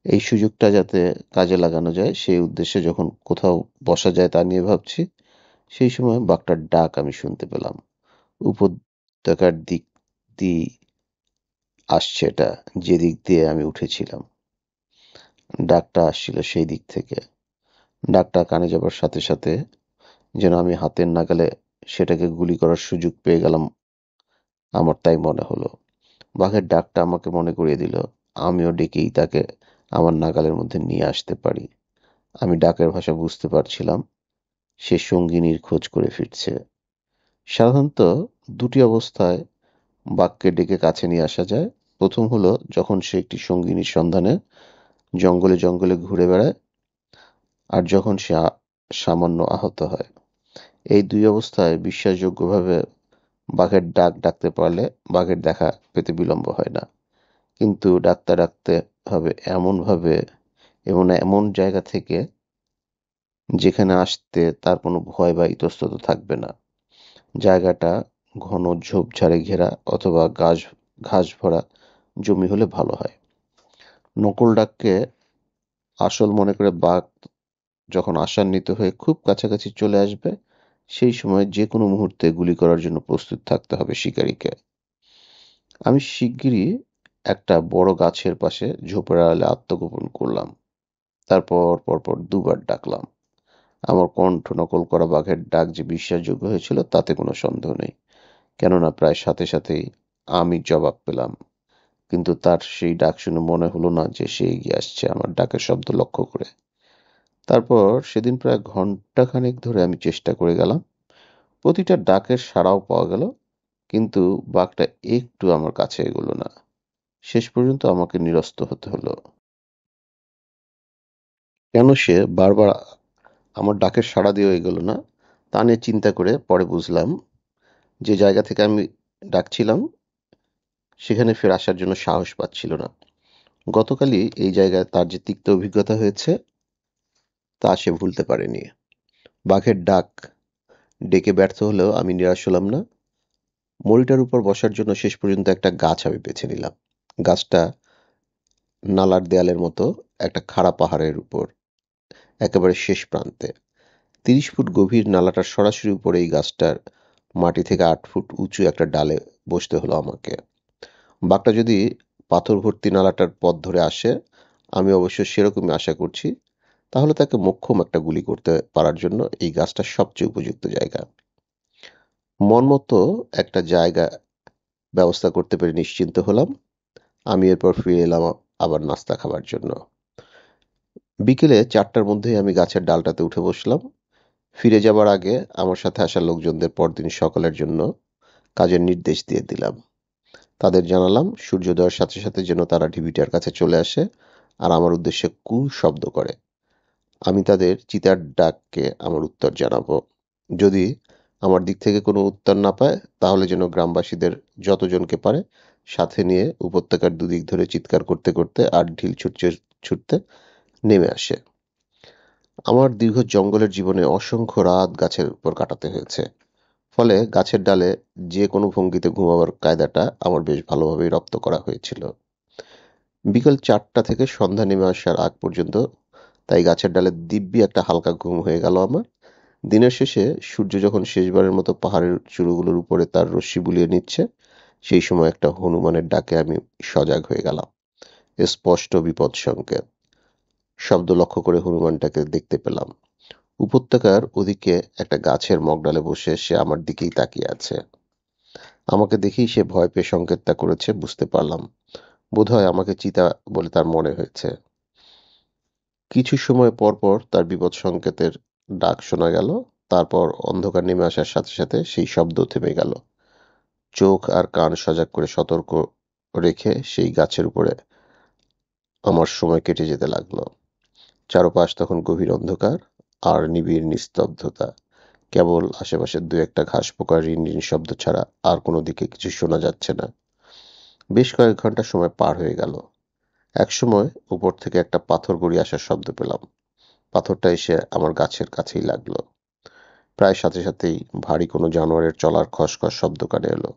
S1: এই সুযোগটা যাতে কাজে লাগানো যায় সেই উদ্দেশ্যে যখন কোথাও বসা যায় তা নিয়ে ভাবছি, সেই সময় বাঘটার ডাক আমি শুনতে পেলাম। উপত্যকার দিক দিয়ে আসছে এটা, যে দিক দিয়ে আমি উঠেছিলাম। ডাকটা আসছিল সেই দিক থেকে। ডাকটা কানে যাবার সাথে সাথে যেন আমি হাতের নাগালে সেটাকে গুলি করার সুযোগ পেয়ে গেলাম, আমার তাই মনে হলো। বাঘের ডাকটা আমাকে মনে করিয়ে দিল আমিও ডেকেই তাকে আমার নাগালের মধ্যে নিয়ে আসতে পারি। আমি ডাকের ভাষা বুঝতে পারছিলাম, সে সঙ্গিনীর খোঁজ করে ফিরছে। সাধারণত দুটি অবস্থায় বাঘকে ডেকে কাছে নিয়ে আসা যায়। প্রথম হলো যখন সে একটি সঙ্গিনীর সন্ধানে জঙ্গলে জঙ্গলে ঘুরে বেড়ায়, আর যখন সে সামান্য আহত হয়। এই দুই অবস্থায় বিশ্বাসযোগ্যভাবে বাঘের ডাক ডাকতে পারলে বাঘের দেখা পেতে বিলম্ব হয় না। কিন্তু ডাকতে হবে এমনভাবে এবং এমন জায়গা থেকে যেখানে আসতে তার কোনো ভয় বা ইতস্তত থাকবে না। জায়গাটা ঘন ঝোপঝাড়ে ঘেরা অথবা ঘাস ভরা জমি হলে ভালো হয়। নকল ডাককে আসল মনে করে বাঘ যখন আশান্বিত হয়ে খুব কাছাকাছি চলে আসবে, সেই সময় যে কোনো মুহূর্তে গুলি করার জন্য প্রস্তুত থাকতে হবে শিকারীকে। আমি শিগগিরই একটা বড় গাছের পাশে ঝোপের আড়ালে আত্মগোপন করলাম। তারপর পরপর দুবার ডাকলাম। আমার কণ্ঠ নকল করা বাঘের ডাক যে বিশ্বাসযোগ্য হয়েছিল তাতে কোনো সন্দেহ নেই, কেননা প্রায় সাথে সাথেই আমি জবাব পেলাম। কিন্তু তার সেই ডাক শুনে মনে হলো না যে সে এগিয়ে আসছে আমার ডাকের শব্দ লক্ষ্য করে। তারপর সেদিন প্রায় ঘন্টাখানেক ধরে আমি চেষ্টা করে গেলাম। প্রতিটা ডাকের সাড়াও পাওয়া গেল, কিন্তু বাঘটা একটু আমার কাছে এগোলো না। শেষ পর্যন্ত আমাকে নিরস্ত হতে হলো। কেন সে বারবার আমার ডাকের সাড়া দিয়েও এগোলো না তা নিয়ে চিন্তা করে পরে বুঝলাম, যে জায়গা থেকে আমি ডাকছিলাম সেখানে ফের আসার জন্য সাহস পাচ্ছিল না। গতকালই এই জায়গায় তার যে তিক্ত অভিজ্ঞতা হয়েছে তা সে ভুলতে পারেনি। বাঘের ডাক ডেকে ব্যর্থ হলেও আমি নিরাশ হলাম না। মরিটার উপর বসার জন্য শেষ পর্যন্ত একটা গাছ আমি বেছে নিলাম। গাছটা নালার দেয়ালের মতো একটা খাড়া পাহাড়ের উপর, একেবারে শেষ প্রান্তে। 30 ফুট গভীর নালাটার সরাসরি উপরে এই গাছটার মাটি থেকে 8 ফুট উঁচু একটা ডালে বসতে হলো আমাকে। বাঘটা যদি পাথর ভর্তি নালাটার পথ ধরে আসে, আমি অবশ্য সেরকমই আশা করছি, তাহলে তাকে মোক্ষম একটা গুলি করতে পারার জন্য এই গাছটা সবচেয়ে উপযুক্ত জায়গা। মন মতো একটা জায়গা ব্যবস্থা করতে পেরে নিশ্চিন্ত হলাম। আমি এরপর ফিরে এলাম আবার নাস্তা খাবার জন্য। বিকেলে 4টার মধ্যেই আমি গাছের ডালটাতে উঠে বসলাম। ফিরে যাবার আগে আমার সাথে আসা লোকজনদের পরদিন সকালের জন্য কাজের নির্দেশ দিয়ে দিলাম। তাদের জানালাম সূর্যোদয়ের সাথে সাথে যেন তারা ঢিবিটার কাছে চলে আসে আর আমার উদ্দেশ্যে কু শব্দ করে। আমি তাদের চিতার ডাককে আমার উত্তর জানাবো। যদি আমার দিক থেকে কোনো উত্তর না পায় তাহলে যেন গ্রামবাসীদের যতজনকে পারে সাথে নিয়ে উপত্যকার দুদিক ধরে চিৎকার করতে করতে আর ঢিল ছুটতে ছুটতে নেমে আসে। আমার দীর্ঘ জঙ্গলের জীবনে অসংখ্য রাত গাছের উপর কাটাতে হয়েছে। ফলে গাছের ডালে যে কোনো ভঙ্গিতে ঘুমাবার কায়দাটা আমার বেশ ভালোভাবেই রপ্ত করা হয়েছিল। বিকেল 4টা থেকে সন্ধ্যা নেমে আসার আগ পর্যন্ত তাই গাছের ডালে দিব্যি একটা হালকা ঘুম হয়ে গেল আমার। দিনের শেষে সূর্য যখন শেষবারের মতো পাহাড়ের চূড়োগুলোর উপরে তার রশ্মি বুলিয়ে নিচ্ছে, সেই সময় একটা হনুমানের ডাকে আমি সজাগ হয়ে গেলাম। স্পষ্ট বিপদ সংকেত। শব্দ লক্ষ্য করে হনুমানটাকে দেখতে পেলাম। উপত্যকার ওদিকে একটা গাছের মগডালে বসে সে আমার দিকেই তাকিয়ে আছে। আমাকে দেখেই সে ভয় পেয়ে সংকেতটা করেছে বুঝতে পারলাম। বোধহয় আমাকে চিতা বলে তার মনে হয়েছে। কিছু সময় পর পর তার বিপদ সংকেতের ডাক শোনা গেল। তারপর অন্ধকার নেমে আসার সাথে সাথে সেই শব্দ থেমে গেল। চোখ আর কান সজাগ করে সতর্ক রেখে সেই গাছের উপরে আমার সময় কেটে যেতে লাগলো। চারপাশ তখন গভীর অন্ধকার আর নিবিড় নিস্তব্ধতা। কেবল আশেপাশে দু একটা ঘাস পোকার রিনরিন শব্দ ছাড়া আর কোনো দিকে কিছু শোনা যাচ্ছে না। বেশ কয়েক ঘন্টা সময় পার হয়ে গেল। একসময় উপর থেকে একটা পাথর গড়িয়ে আসার শব্দ পেলাম। পাথরটা এসে আমার গাছের কাছেই লাগলো। প্রায় সাথে সাথেই ভারী কোনো জানোয়ারের চলার খসখস শব্দ কানে এলো।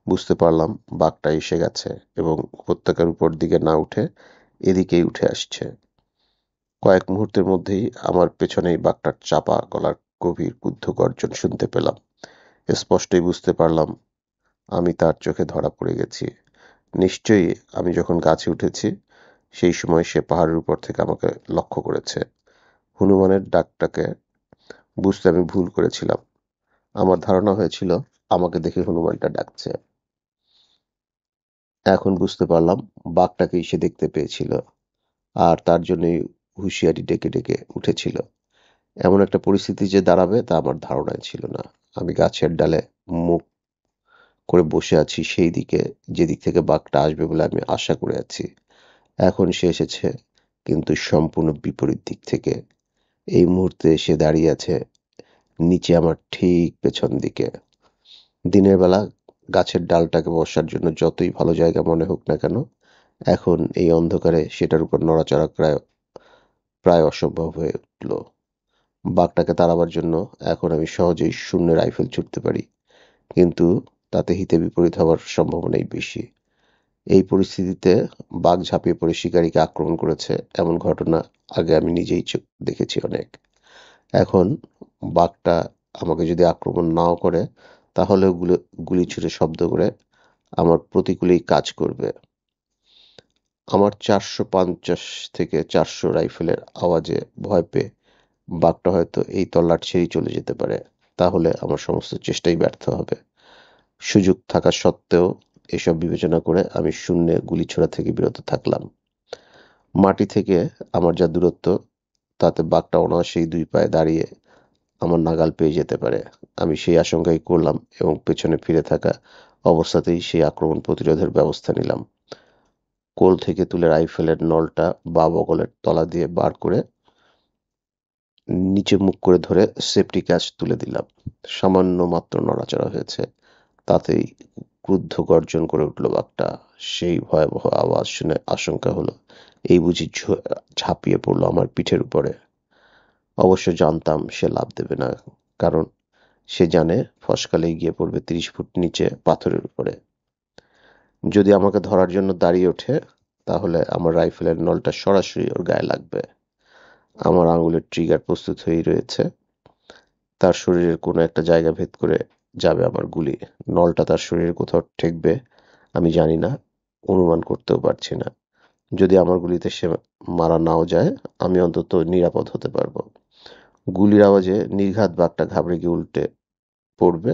S1: বুঝতে পারলাম বাঘটা এসে গেছে এবং উপত্যকার উপর দিকে না উঠে এদিকেই উঠে আসছে। কয়েক মুহূর্তের মধ্যেই আমার পেছনেই বাঘটার চাপা গলার গভীর ক্রুদ্ধ গর্জন শুনতে পেলাম। স্পষ্টই বুঝতে পারলাম আমি তার চোখে ধরা পড়ে গেছি। নিশ্চয়ই আমি যখন গাছে উঠেছি সেই সময় সে পাহাড়ের উপর থেকে আমাকে লক্ষ্য করেছে। হনুমানের ডাকটাকে বুঝতে আমি ভুল করেছিলাম। আমার ধারণা হয়েছিল আমাকে দেখে হনুমানটা ডাকছে। এখন বুঝতে পারলাম বাঘটাকেই সে দেখতে পেয়েছিল আর তার জন্যই হুঁশিয়ারি ডেকে ডেকে উঠেছিল। এমন একটা পরিস্থিতি যে দাঁড়াবে তা আমার ধারণায় ছিল না। আমি গাছের ডালে মুখ করে বসে আছি সেই দিকে যেদিক থেকে বাঘটা আসবে বলে আমি আশা করে আছি। এখন সে এসেছে কিন্তু সম্পূর্ণ বিপরীত দিক থেকে। এই মুহূর্তে সে দাঁড়িয়ে আছে নিচে আমার ঠিক পেছন দিকে। দিনের বেলা গাছের ডালটাকে বসার জন্য যতই ভালো জায়গা মনে হোক না কেন, এখন এই অন্ধকারে সেটার উপর নড়াচড়া প্রায় প্রায় অসম্ভব হয়ে উঠল। বাঘটাকে তাড়াবার জন্য এখন আমি সহজেই শূন্যে রাইফেল ছুড়তে পারি, কিন্তু তাতে হিতে বিপরীত হবার সম্ভাবনাই বেশি। এই পরিস্থিতিতে বাঘ ঝাঁপিয়ে পড়ে শিকারীকে আক্রমণ করেছে এমন ঘটনা আগে আমি নিজেই দেখেছি অনেক। এখন বাঘটা আমাকে যদি আক্রমণ নাও করে তাহলেও গুলি ছুড়ে শব্দ করে আমার প্রতিকূলেই কাজ করবে। আমার 450 থেকে 400 রাইফেলের আওয়াজে ভয় পেয়ে বাঘটা হয়তো এই তল্লাট ছেড়েই চলে যেতে পারে। তাহলে আমার সমস্ত চেষ্টাই ব্যর্থ হবে। সুযোগ থাকা সত্ত্বেও এসব বিবেচনা করে আমি শূন্যে গুলি ছোড়া থেকে বিরত থাকলাম। মাটি থেকে আমার যা দূরত্ব তাতে বাঘটা অনায়াসেই 2 পায়ে দাঁড়িয়ে আমার নাগাল পেয়ে যেতে পারে। আমি সেই আশঙ্কাই করলাম এবং পেছনে ফিরে থাকা অবস্থাতেই সেই আক্রমণ প্রতিরোধের ব্যবস্থা নিলাম। কোল থেকে তুলে রাইফেলের নলটা বাঁ বগলের তলা দিয়ে বার করে নিচে মুখ করে ধরে সেফটি ক্যাচ তুলে দিলাম। সামান্য মাত্র নড়াচড়া হয়েছে, তাতেই ক্রুদ্ধ গর্জন করে উঠল বাঘটা। সেই ভয়াবহ আওয়াজ শুনে আশঙ্কা হলো এই বুঝি ঝাঁপিয়ে পড়লো আমার পিঠের উপরে। অবশ্য জানতাম সে লাফ দেবে না, কারণ সে জানে ফসকালেই গিয়ে পড়বে 30 ফুট নিচে পাথরের উপরে। যদি আমাকে ধরার জন্য দাঁড়িয়ে ওঠে তাহলে আমার রাইফেলের নলটা সরাসরি ওর গায়ে লাগবে। আমার আঙুলের ট্রিগার প্রস্তুত হয়েই রয়েছে। তার শরীরের কোনো একটা জায়গা ভেদ করে যাবে আমার গুলি। নলটা তার শরীরে কোথাও ঠেকবে আমি জানি না, অনুমান করতেও পারছি না। যদি আমার গুলিতে সে মারা নাও যায় আমি অন্তত নিরাপদ হতে পারবো। গুলির আওয়াজে নির্ঘাত বাঘটা ঘাবড়ে গিয়ে উল্টে পড়বে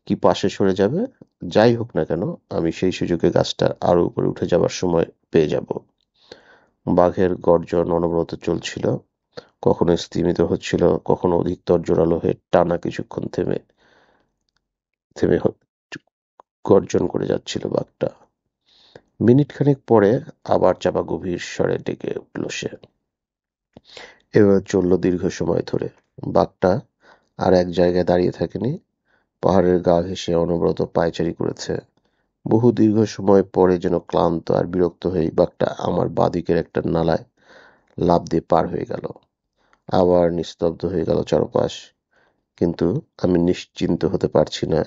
S1: কি পাশে সরে যাবে। যাই হোক না কেন আমি সেই সুযোগে গাছটা আরো উপরে উঠে যাবার সময় পেয়ে যাব। বাঘের গর্জন অনবরত চলছিল, কখনো স্তিমিত হচ্ছিল, কখনো অধিকতর জোরালো হয়ে টানা কিছুক্ষণ থেমে থেমে গর্জন করে যাচ্ছিল বাঘটা। মিনিট খানেক পরে আবার চাপা গভীর স্বরে ডেকে উঠল সে। এভাবে চলল দীর্ঘ সময় ধরে। বাঘটা আর এক জায়গায় দাঁড়িয়ে থাকেনি, পাহাড়ের গা ঘেঁষে অনবরত পায়চারি করেছে। বহু দীর্ঘ সময় পরে যেন ক্লান্ত আর বিরক্ত হয়ে বাঘটা আমার বাঁদিকের একটা নালায় লাফ দিয়ে পার হয়ে গেল। আবার নিস্তব্ধ হয়ে গেল চারপাশ। কিন্তু আমি নিশ্চিন্ত হতে পারছি না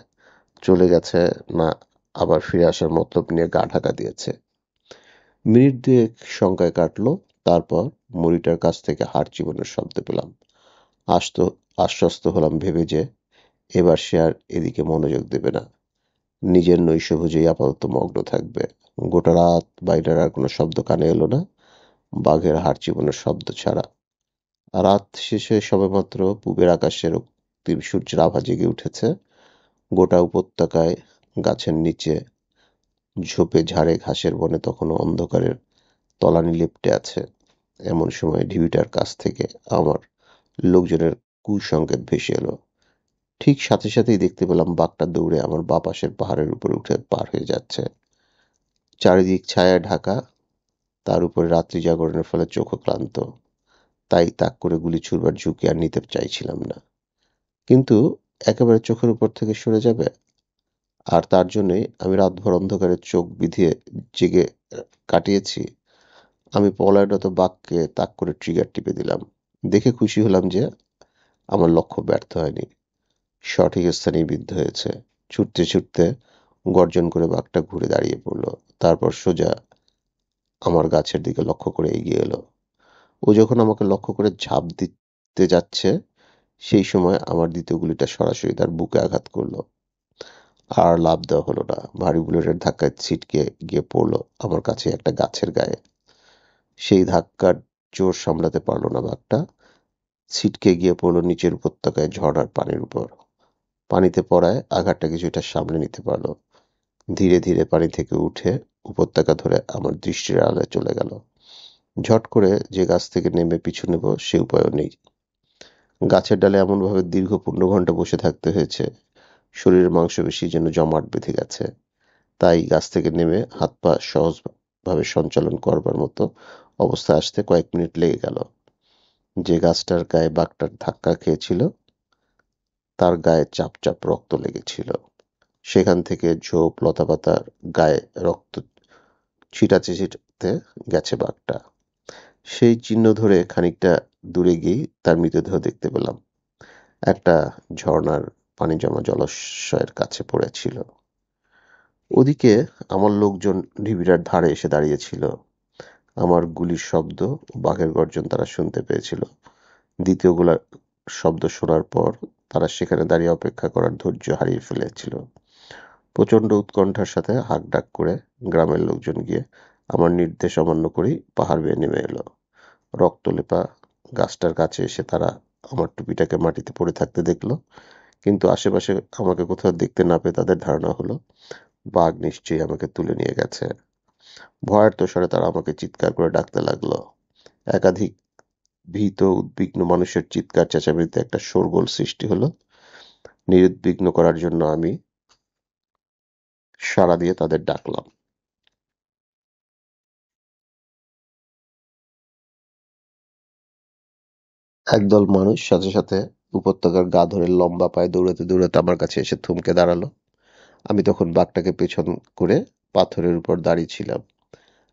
S1: চলে গেছে না আবার ফিরে আসার মতলব নিয়ে গা ঢাকা দিয়েছে। মিনিট দুয়েক শঙ্কায় কাটলো। তারপর মুড়িটার কাছ থেকে হাড় চিবানোর শব্দ পেলাম। আস্ত আশ্বস্ত হলাম ভেবে যে এবার সে আর এদিকে মনোযোগ দেবে না, নিজের নৈশভোজেই আপাতত মগ্ন থাকবে। গোটা রাত বাইরের আর কোনো শব্দ কানে এলো না, বাঘের হাড় চিবানোর শব্দ ছাড়া। রাত শেষে সবেমাত্র পূবের আকাশে রক্তিম সূর্যের আভা জেগে উঠেছে। গোটা উপত্যকায় গাছের নিচে, ঝোপে ঝাড়ে ঘাসের বনে তখনও অন্ধকারের তলানি লেপ্টে আছে। এমন সময় ঢিবিটার কাছ থেকে আমার লোকজনের কুসংকেত ভেসে এলো। ঠিক সাথে সাথেই দেখতে পেলাম বাঘটা দৌড়ে আমার বাঁ পাশের পাহাড়ের উপরে উঠে পার হয়ে যাচ্ছে। চারিদিক ছায়ায় ঢাকা, তার উপরে রাত্রি জাগরণের ফলে চোখও ক্লান্ত। তাই তাক করে গুলি ছুড়বার ঝুঁকি আর নিতে চাইছিলাম না। কিন্তু একেবারে চোখের উপর থেকে সরে যাবে, আর তার জন্যই আমি রাতভর অন্ধকারে চোখ বিধিয়ে জেগে কাটিয়েছি। আমি পলায়নত বাঘকে তাক করে ট্রিগার টিপে দিলাম। দেখে খুশি হলাম যে আমার লক্ষ্য ব্যর্থ হয়নি, সঠিক স্থানেই বিদ্ধ হয়েছে। ছুটতে ছুটতে গর্জন করে বাঘটা ঘুরে দাঁড়িয়ে পড়ল। তারপর সোজা আমার গাছের দিকে লক্ষ্য করে এগিয়ে এলো। ও যখন আমাকে লক্ষ্য করে ঝাঁপ দিতে যাচ্ছে, সেই সময় আমার দ্বিতীয় গুলিটা সরাসরি তার বুকে আঘাত করলো। আর লাফ দেওয়া হলো না, ভারী বুলেটের ধাক্কায় ছিটকে গিয়ে পড়লো আমার কাছে একটা গাছের গায়ে। সেই ধাক্কার জোর সামলাতে পারলো না বাঘটা, ছিটকে গিয়ে পড়লো নিচের উপত্যকায় ঝর্ণার পানির উপর। পানিতে পড়ায় আঘাতটা কিছুটা সামলে নিতে পারলো। ধীরে ধীরে পানি থেকে উঠে উপত্যকা ধরে আমার দৃষ্টির আড়ালে চলে গেল। ঝট করে যে গাছ থেকে নেমে পিছু নেব সে উপায়ও নেই। গাছের ডালে এমনভাবে দীর্ঘ 15 ঘন্টা বসে থাকতে হয়েছে, শরীরের মাংসপেশি যেন জমাট বেঁধে গেছে। তাই গাছ থেকে নেমে হাত পা সহজভাবে সঞ্চালন করবার মতো অবস্থায় আসতে কয়েক মিনিট লেগে গেল। যে গাছটার গায়ে বাঘটার ধাক্কা খেয়েছিল তার গায়ে চাপ চাপ রক্ত লেগেছিল। সেখান থেকে ঝোপ লতাপাতার গায়ে রক্ত ছিটাতে ছিটাতে গেছে বাঘটা। সেই চিহ্ন ধরে খানিকটা দূরে গিয়ে তার মৃতদেহ দেখতে পেলাম। একটা ঝর্ণার পানি জমা জলাশয়ের কাছে পড়েছিল। ওদিকে আমার লোকজন ঢিবিটার ধারে এসে দাঁড়িয়েছিল। আমার গুলির শব্দ ও বাঘের গর্জন তারা শুনতে পেয়েছিল। দ্বিতীয় গোলার শব্দ শোনার পর তারা সেখানে দাঁড়িয়ে অপেক্ষা করার ধৈর্য হারিয়ে ফেলেছিল। প্রচণ্ড উৎকণ্ঠার সাথে হাঁকডাক করে গ্রামের লোকজন গিয়ে আমার নির্দেশ অমান্য করেই পাহাড় বেয়ে নেমে এলো। রক্তলেপা গাছটার কাছে এসে তারা আমার টুপিটাকে মাটিতে পড়ে থাকতে দেখল, কিন্তু আশেপাশে আমাকে কোথাও দেখতে না পেয়ে তাদের ধারণা হলো বাঘ নিশ্চয়ই আমাকে তুলে নিয়ে গেছে। ভয়ের তোষরে তারা আমাকে চিৎকার করে ডাকতে লাগলো। একাধিক ভীত উদ্বিগ্ন মানুষের চিৎকার চেঁচামেচিতে একটা শোরগোল সৃষ্টি হলো। নিরুদ্বিগ্ন করার জন্য আমি সাড়া দিয়ে তাদের ডাকলাম। একদল মানুষ সাথে সাথে উপত্যকার গা ধরে লম্বা পায়ে দৌড়াতে দৌড়াতে আমার কাছে এসে থমকে দাঁড়ালো। আমি তখন বাঘটাকে পেছন করে পাথরের উপর দাঁড়িয়ে ছিলাম,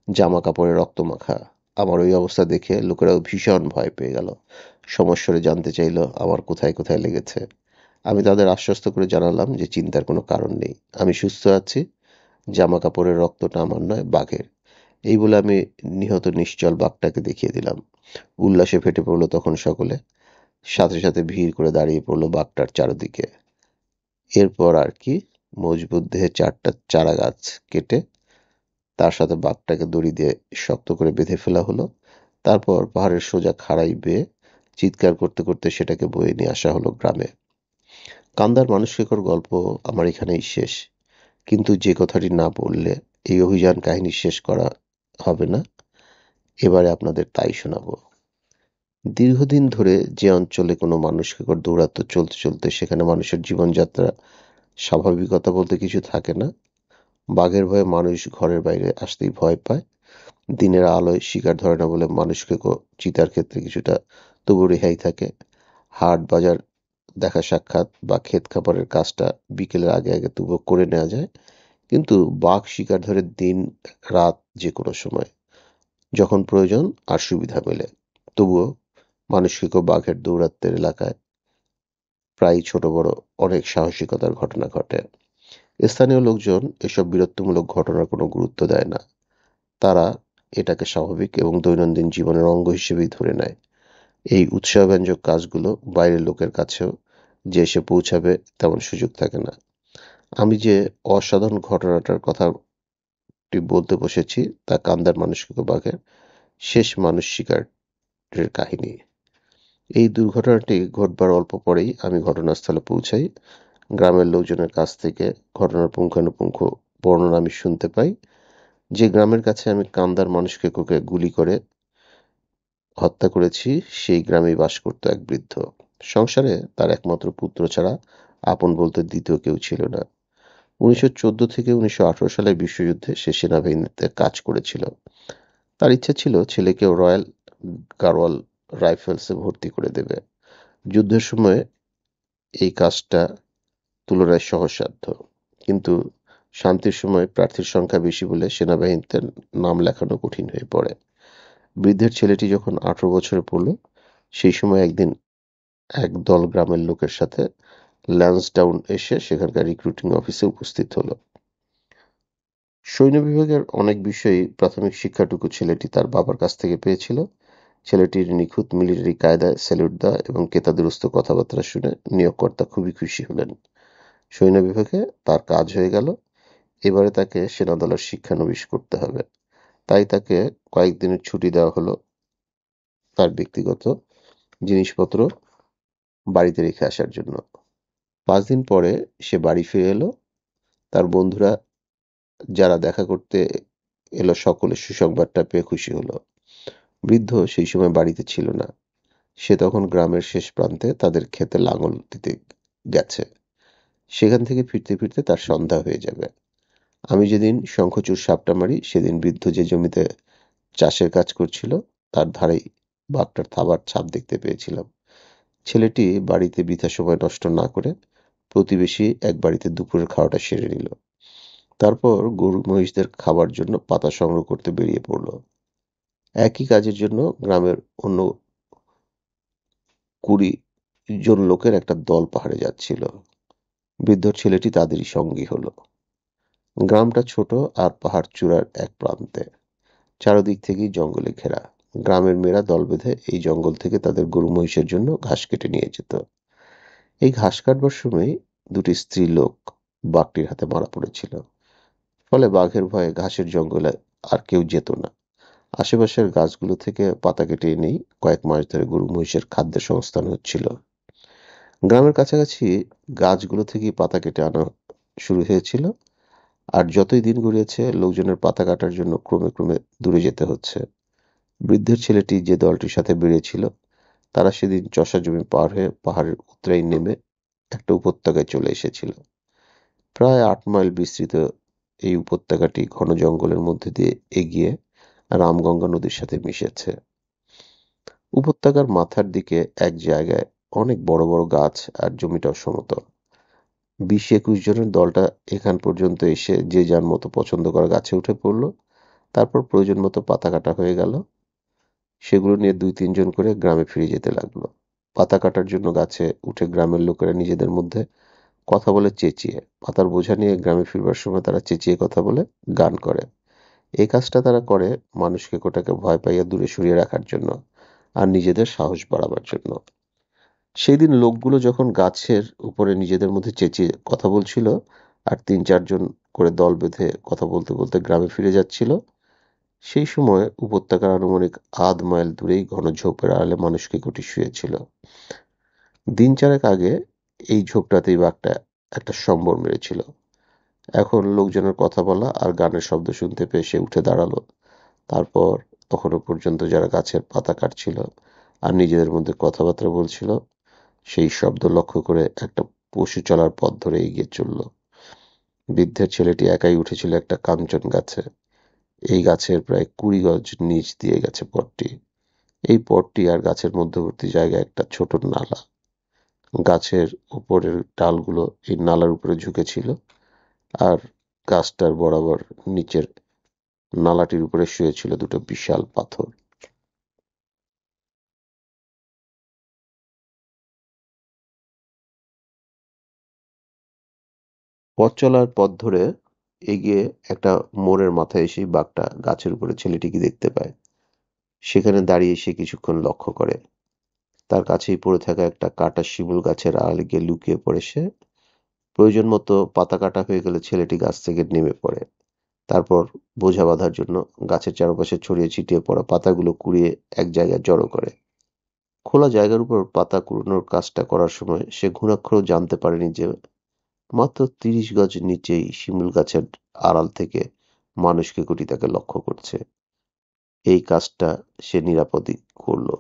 S1: জামা কাপড়ে রক্তমাখা। আমার ওই অবস্থা দেখে লোকেরাও ভীষণ ভয় পেয়ে গেল। সমস্বরে জানতে চাইলো আমার কোথায় কোথায় লেগেছে। আমি তাদের আশ্বস্ত করে জানালাম যে চিন্তার কোনো কারণ নেই, আমি সুস্থ আছি। জামা কাপড়ের রক্তটা আমার নয়, বাঘের। এই বলে আমি নিহত নিশ্চল বাঘটাকে দেখিয়ে দিলাম। উল্লাসে ফেটে পড়লো তখন সকলে। সাথে সাথে ভিড় করে দাঁড়িয়ে পড়লো বাঘটার চারদিকে। এরপর আর কি, মজবুত দেহে 4টা চারা গাছ কেটে তার সাথে বাঘটাকে দড়ি দিয়ে শক্ত করে বেঁধে ফেলা হলো। তারপর পাহাড়ের সোজা খাড়াই বেয়ে চিৎকার করতে করতে সেটাকে বয়ে নিয়ে আসা হলো গ্রামে। কান্দার মানসিকর গল্প আমার এখানেই শেষ। কিন্তু যে কথাটি না বললে এই অভিযান কাহিনী শেষ করা হবে না, এবারে আপনাদের তাই শোনাবো। দীর্ঘদিন ধরে যে অঞ্চলে কোনো মানুষকে দৌরাত্ম্য চলতে চলতে সেখানে মানুষের জীবনযাত্রা স্বাভাবিকতা বলতে কিছু থাকে না, বাঘের ভয়ে মানুষ ঘরের বাইরে আসতেই ভয় পায়। দিনের আলোয় শিকার ধরে না বলে মানুষকে চিতার ক্ষেত্রে কিছুটা তবু রেহাই থাকে। হাট বাজার দেখা সাক্ষাৎ বা ক্ষেত খামারের কাজটা বিকেলের আগে আগে তবুও করে নেওয়া যায়। কিন্তু বাঘ শিকার ধরে দিন রাত যে কোনো সময়, যখন প্রয়োজন আর সুবিধা মেলে। তবুও মানুষকে বাঘের দৌরাত্ম্যের এলাকায় প্রায়ই ছোট বড় অনেক সাহসিকতার ঘটনা ঘটে। স্থানীয় লোকজন এসব বীরত্বমূলক ঘটনার কোনো গুরুত্ব দেয় না। তারা এটাকে স্বাভাবিক এবং দৈনন্দিন জীবনের অঙ্গ হিসেবেই ধরে নেয়। এই উৎসাহব্যঞ্জক কাজগুলো বাইরের লোকের কাছেও যে এসে পৌঁছাবে তেমন সুযোগ থাকে না। আমি যে অসাধারণ ঘটনাটার কথাটি বলতে বসেছি তা কান্দার মানুষকে বাঘের শেষ মানুষ শিকারের কাহিনী। এই দুর্ঘটনাটি ঘটবার অল্প পরেই আমি ঘটনাস্থলে পৌঁছাই। গ্রামের লোকজনের কাছ থেকে ঘটনার পুঙ্খানুপুঙ্খ বর্ণনা আমি শুনতে পাই। যে গ্রামের কাছে আমি কান্দার মানুষকে গুলি করে হত্যা করেছি, সেই গ্রামেই বাস করত এক বৃদ্ধ। সংসারে তার একমাত্র পুত্র ছাড়া আপন বলতে দ্বিতীয় কেউ ছিল না। 1914 থেকে 1918 সালের বিশ্বযুদ্ধে সে সেনাবাহিনীতে কাজ করেছিল। তার ইচ্ছা ছিল ছেলেকেও রয়্যাল গারোয়াল রাইফেলসে ভর্তি করে দেবে। যুদ্ধের সময় এই কাজটা তুলনায় সহজসাধ্য। কিন্তু শান্তির সময় প্রার্থীর সংখ্যা বেশি বলে সেনাবাহিনীতে নাম লেখানো কঠিন হয়ে পড়ে। বৃদ্ধের ছেলেটি যখন 18 বছরে পড়ল, সেই সময় একদিন এক দল গ্রামের লোকের সাথে ল্যান্সডাউন এসে সেখানকার রিক্রুটিং অফিসে উপস্থিত হলো। সৈন্য বিভাগের অনেক বিষয়েই প্রাথমিক শিক্ষাটুকু ছেলেটি তার বাবার কাছ থেকে পেয়েছিল। ছেলেটির নিখুঁত মিলিটারি কায়দায় স্যালুট দেওয়া এবং কেতাদুরস্ত কথাবার্তা শুনে নিয়োগকর্তা খুবই খুশি হলেন। সৈন্য বিভাগে তার কাজ হয়ে গেল। এবারে তাকে সেনাদলের শিক্ষানবিশ করতে হবে। তাই তাকে কয়েকদিনের ছুটি দেওয়া হলো তার ব্যক্তিগত জিনিসপত্র বাড়িতে রেখে আসার জন্য। 5 দিন পরে সে বাড়ি ফিরে এলো। তার বন্ধুরা যারা দেখা করতে এলো সকলে সুসংবাদটা পেয়ে খুশি হলো। বৃদ্ধ সেই সময় বাড়িতে ছিল না। সে তখন গ্রামের শেষ প্রান্তে তাদের ক্ষেতে লাঙল দিতে গেছে। সেখান থেকে ফিরতে ফিরতে তার সন্ধ্যা হয়ে যাবে। আমি যেদিন শঙ্খচূড় সাপটা মারি সেদিন বৃদ্ধ যে জমিতে চাষের কাজ করছিল তার ধারেই বাঘটার থাবার ছাপ দেখতে পেয়েছিলাম। ছেলেটি বাড়িতে বৃথা সময় নষ্ট না করে প্রতিবেশী এক বাড়িতে দুপুরের খাওয়াটা সেরে নিল। তারপর গরু মহিষদের খাবার জন্য পাতা সংগ্রহ করতে বেরিয়ে পড়ল। একই কাজের জন্য গ্রামের অন্য 20 জন লোকের একটা দল পাহাড়ে যাচ্ছিল। বৃদ্ধ ছেলেটি তাদেরই সঙ্গী হলো। গ্রামটা ছোট আর পাহাড় চূড়ার এক প্রান্তে। চারদিক থেকেই জঙ্গলে ঘেরা। গ্রামের মেয়েরা দল বেঁধে এই জঙ্গল থেকে তাদের গরু মহিষের জন্য ঘাস কেটে নিয়ে যেত। এই ঘাস কাটবার সময় 2টি স্ত্রী লোক বাঘটির হাতে মারা পড়েছিল। ফলে বাঘের ভয়ে ঘাসের জঙ্গলে আর কেউ যেত না। আশেপাশের গাছগুলো থেকে পাতা কেটে এনেই কয়েক মাস ধরে গরু মহিষের খাদ্যের সংস্থান হচ্ছিল। গ্রামের কাছাকাছি গাছগুলো থেকেই পাতা কেটে আনা শুরু হয়েছিল। আর যতই দিন গড়িয়েছে লোকজনের পাতা কাটার জন্য ক্রমে ক্রমে দূরে যেতে হচ্ছে। বৃদ্ধের ছেলেটি যে দলটির সাথে বেরিয়েছিল তারা সেদিন চষা জমি পার হয়ে পাহাড়ের উৎরাই নেমে একটা উপত্যকায় চলে এসেছিল। প্রায় 8 মাইল বিস্তৃত এই উপত্যকাটি ঘন জঙ্গলের মধ্যে দিয়ে এগিয়ে রামগঙ্গা নদীর সাথে মিশেছে। উপত্যকার মাথার দিকে এক জায়গায় অনেক বড় বড় গাছ আর জমিটাও সমতল। 20-21 জনের দলটা এখান পর্যন্ত এসে যে যার মতো পছন্দ করা গাছে উঠে পড়ল। তারপর প্রয়োজন মতো পাতা কাটা হয়ে গেল। সেগুলো নিয়ে 2-3 জন করে গ্রামে ফিরে যেতে লাগলো। পাতা কাটার জন্য গাছে উঠে গ্রামের লোকেরা নিজেদের মধ্যে কথা বলে চেঁচিয়ে, পাতার বোঝা নিয়ে গ্রামে ফিরবার সময় তারা চেঁচিয়ে কথা বলে গান করে। এই কাজটা তারা করে মানুষকে কোটাকে ভয় পাইয়ে দূরে সরিয়ে রাখার জন্য আর নিজেদের সাহস বাড়াবার জন্য। সেই দিন লোকগুলো যখন গাছের উপরে নিজেদের মধ্যে চেঁচিয়ে কথা বলছিল আর 3-4 জন করে দল বেঁধে কথা বলতে বলতে গ্রামে ফিরে যাচ্ছিল, সেই সময় উপত্যকার আনুমানিক 1/2 মাইল দূরেই ঘন ঝোপের আড়ালে মানুষকে গুটি শুয়েছিল। দিন 4 আগে এই ঝোপটাতেই বাঘটা একটা সম্বর মেরেছিল। এখন লোকজনের কথা বলা আর গানের শব্দ শুনতে পেয়ে সে উঠে দাঁড়ালো। তারপর তখনও পর্যন্ত যারা গাছের পাতা কাটছিল আর নিজেদের মধ্যে কথাবার্তা বলছিল, সেই শব্দ লক্ষ্য করে একটা পশু চলার পথ ধরে এগিয়ে চলল। বৃদ্ধের ছেলেটি একাই উঠেছিল একটা কাঞ্চন গাছে। এই গাছের প্রায় 20 গজ নিচ দিয়ে গেছে পথটি। এই পথটি আর গাছের মধ্যবর্তী জায়গায় একটা ছোট নালা। গাছের উপরের ডালগুলো এই নালার উপরে ঝুঁকেছিল, আর গাছটার বরাবর নিচের নালাটির উপরে শুয়েছিল দুটো বিশাল পাথর। পথ চলার পথ ধরে এগিয়ে একটা মোড়ের মাথায় এসেই বাঘটা গাছের উপরে ছেলেটিকে দেখতে পায়। সেখানে দাঁড়িয়ে সে কিছুক্ষণ লক্ষ্য করে। তার কাছেই পড়ে থাকা একটা কাটা শিমুল গাছের আড়ালে গিয়ে লুকিয়ে পড়ে সে। প্রয়োজন মতো পাতা কাটা হয়ে গেলে ছেলেটি গাছ থেকে নেমে পড়ে। তারপর বোঝা বাঁধার জন্য গাছের চারপাশে ছড়িয়ে ছিটিয়ে পড়া পাতাগুলো কুড়িয়ে এক জায়গায় জড়ো করে। খোলা জায়গার উপর পাতা কুড়োনোর কাজটা করার সময় সে ঘুণাক্ষরেও জানতে পারেনি যে মাত্র 30 গজ নিচেই শিমুল গাছের আড়াল থেকে মানুষকেকুটি তাকে লক্ষ্য করছে। এই কাজটা সে নিরাপদই করলো।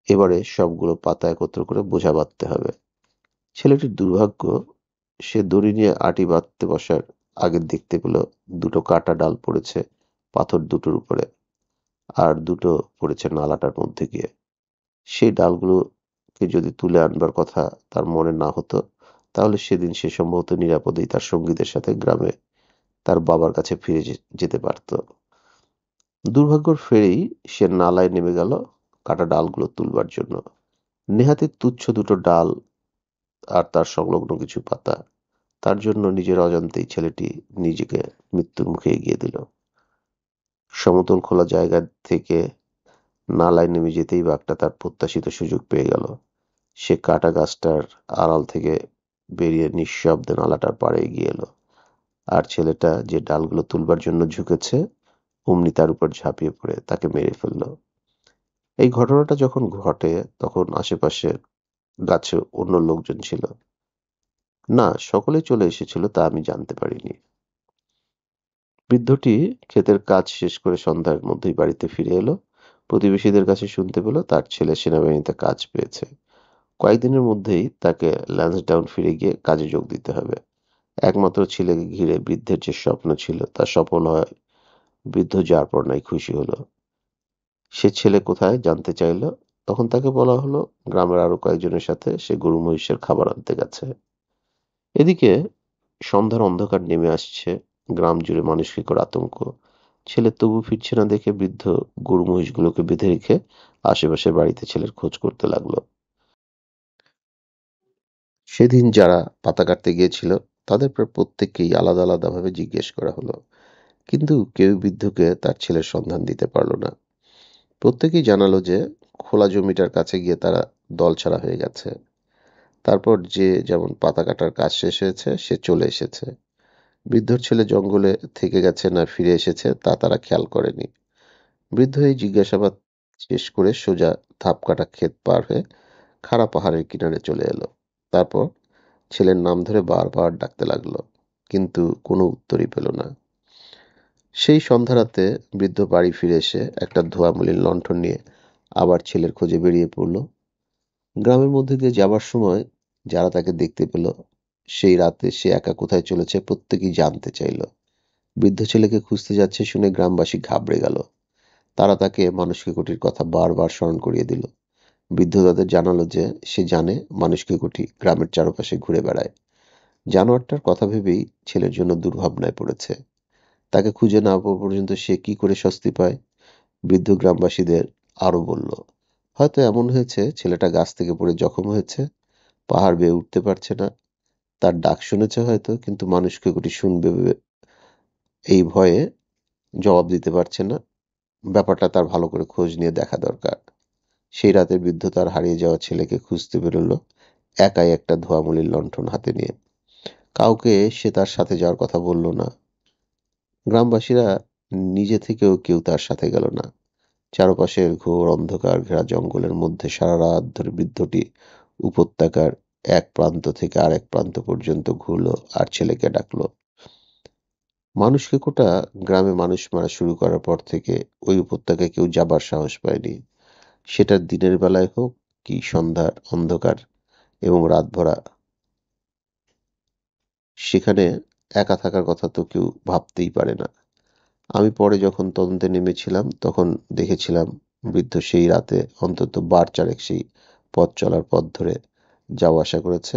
S1: এবারে সবগুলো পাতা একত্র করে বোঝা বাঁধতে হবে। ছেলেটির দুর্ভাগ্য, সে দড়ি নিয়ে আঁটি বাঁধতে বসার আগে দেখতে পেল দুটো কাটা ডাল পড়েছে পাথর দুটোর উপরে, আর দুটো পড়েছে নালাটার মধ্যে গিয়ে। সেই ডালগুলোকে যদি তুলে আনবার কথা তার মনে না হতো, তাহলে সেদিন সে সম্ভবত নিরাপদেই তার সঙ্গীদের সাথে গ্রামে তার বাবার কাছে ফিরে যেতে পারত। দুর্ভাগ্যর ফেরেই সে নালায় নেমে গেল কাটা ডালগুলো তুলবার জন্য। নেহাতি তুচ্ছ দুটো ডাল আর তার সংলগ্ন কিছু পাতা, তার জন্য নিজের অজান্তেই ছেলেটি নিজেকে মৃত্যুর মুখে এগিয়ে দিল। সমতল খোলা জায়গা থেকে নালায় নেমে যেতেই বাঘটা তার প্রত্যাশিত সুযোগ পেয়ে গেল। সে কাটা গাছটার আড়াল থেকে বেরিয়ে নিঃশব্দে নালাটার পাড়ে এগিয়ে এলো, আর ছেলেটা যে ডালগুলো তুলবার জন্য ঝুঁকেছে অমনি তার উপর ঝাঁপিয়ে পড়ে তাকে মেরে ফেলল। এই ঘটনাটা যখন ঘটে তখন আশেপাশে গাছে অন্য লোকজন ছিল না, সকলেই চলে এসেছিল তা আমি জানতে পারিনি। বৃদ্ধটি ক্ষেতের কাজ শেষ করে সন্ধ্যার মধ্যেই বাড়িতে ফিরে এলো। প্রতিবেশীদের কাছে শুনতে পেল তার ছেলে সেনাবাহিনীতে কাজ পেয়েছে। কয়েকদিনের মধ্যেই তাকে ল্যান্সডাউন ফিরে গিয়ে কাজে যোগ দিতে হবে। একমাত্র ছেলেকে ঘিরে বৃদ্ধের যে স্বপ্ন ছিল তা সফল হয়। বৃদ্ধ যার পর নাই খুশি হলো। সে ছেলে কোথায় জানতে চাইল। তখন তাকে বলা হলো গ্রামের আরো কয়েকজনের সাথে সে গরু মহিষের খাবার আনতে গেছে। এদিকে সন্ধ্যার অন্ধকার নেমে আসছে। গ্রাম জুড়ে মানসিকর আতঙ্ক। ছেলে তবু ফিরছে না দেখে বৃদ্ধ গরু মহিষগুলোকে বেঁধে রেখে আশেপাশের বাড়িতে ছেলের খোঁজ করতে লাগলো। সেদিন যারা পাতা কাটতে গিয়েছিল তাদের প্রায় প্রত্যেককেই আলাদা আলাদা ভাবে জিজ্ঞেস করা হলো, কিন্তু কেউ বৃদ্ধকে তার ছেলের সন্ধান দিতে পারল না। প্রত্যেকেই জানালো যে খোলা জমিটার কাছে গিয়ে তারা দলছাড়া হয়ে গেছে। তারপর যে যেমন পাতা কাটার কাজ শেষ হয়েছে সে চলে এসেছে। বৃদ্ধর ছেলে জঙ্গলে থেকে গেছে না ফিরে এসেছে তা তারা খেয়াল করেনি। বৃদ্ধ এই জিজ্ঞাসাবাদ শেষ করে সোজা ধাপ কাটা ক্ষেত পার হয়ে খাড়া পাহাড়ের কিনারে চলে এলো। তারপর ছেলের নাম ধরে বারবার ডাকতে লাগলো, কিন্তু কোনো উত্তরই পেল না। সেই সন্ধ্যারাতে বৃদ্ধ বাড়ি ফিরে এসে একটা ধোঁয়ামলিন লণ্ঠন নিয়ে আবার ছেলের খোঁজে বেরিয়ে পড়ল। গ্রামের মধ্যে দিয়ে যাবার সময় যারা তাকে দেখতে পেল, সেই রাতে সে একা কোথায় চলেছে প্রত্যেকেই জানতে চাইল। বৃদ্ধ ছেলেকে খুঁজতে যাচ্ছে শুনে গ্রামবাসী ঘাবড়ে গেল। তারা তাকে মানুষকে কথা বারবার স্মরণ করিয়ে দিল। বৃদ্ধ তাদের জানালো যে সে জানে মানুষকে গ্রামের চারপাশে ঘুরে বেড়ায়। জানোয়ারটার কথা ভেবেই ছেলের জন্য দুর্ভাবনায় পড়েছে। তাকে খুঁজে না পাওয়া পর্যন্ত সে কি করে স্বস্তি পায়। বৃদ্ধ গ্রামবাসীদের আরো বলল, হয়তো এমন হয়েছে ছেলেটা গাছ থেকে পড়ে জখম হয়েছে, পাহাড় বেয়ে উঠতে পারছে না। তার ডাক শুনেছে হয়তো, কিন্তু মানুষকে শুনবে এই ভয়ে জবাব দিতে পারছে না। ব্যাপারটা তার ভালো করে খোঁজ নিয়ে দেখা দরকার। সেই রাতে বৃদ্ধ তার হারিয়ে যাওয়া ছেলেকে খুঁজতে বেরোলো, একাই একটা ধোঁয়ামলির লণ্ঠন হাতে নিয়ে। কাউকে সে তার সাথে যাওয়ার কথা বলল না। গ্রামবাসীরা নিজে থেকেও কেউ তার সাথে গেল না। চারপাশের ঘোর অন্ধকার ঘেরা জঙ্গলের মধ্যে সারা রাত ধরে বৃদ্ধটি উপত্যকার এক প্রান্ত থেকে আরেক প্রান্ত পর্যন্ত ঘুরলো আর ছেলেকে ডাকলো। মানুষকে গ্রামে মানুষ মারা শুরু করার পর থেকে ওই উপত্যকায় কেউ যাবার সাহস পায়নি। সেটা দিনের বেলায় হোক কি সন্ধ্যার অন্ধকার এবং রাত ভরা, সেখানে একা থাকার কথা তো কেউ ভাবতেই পারে না। আমি পরে যখন তদন্তে নেমেছিলাম তখন দেখেছিলাম বৃদ্ধ সেই রাতে অন্তত বার চারেক সেই পথ চলার পথ ধরে যাওয়া আসা করেছে।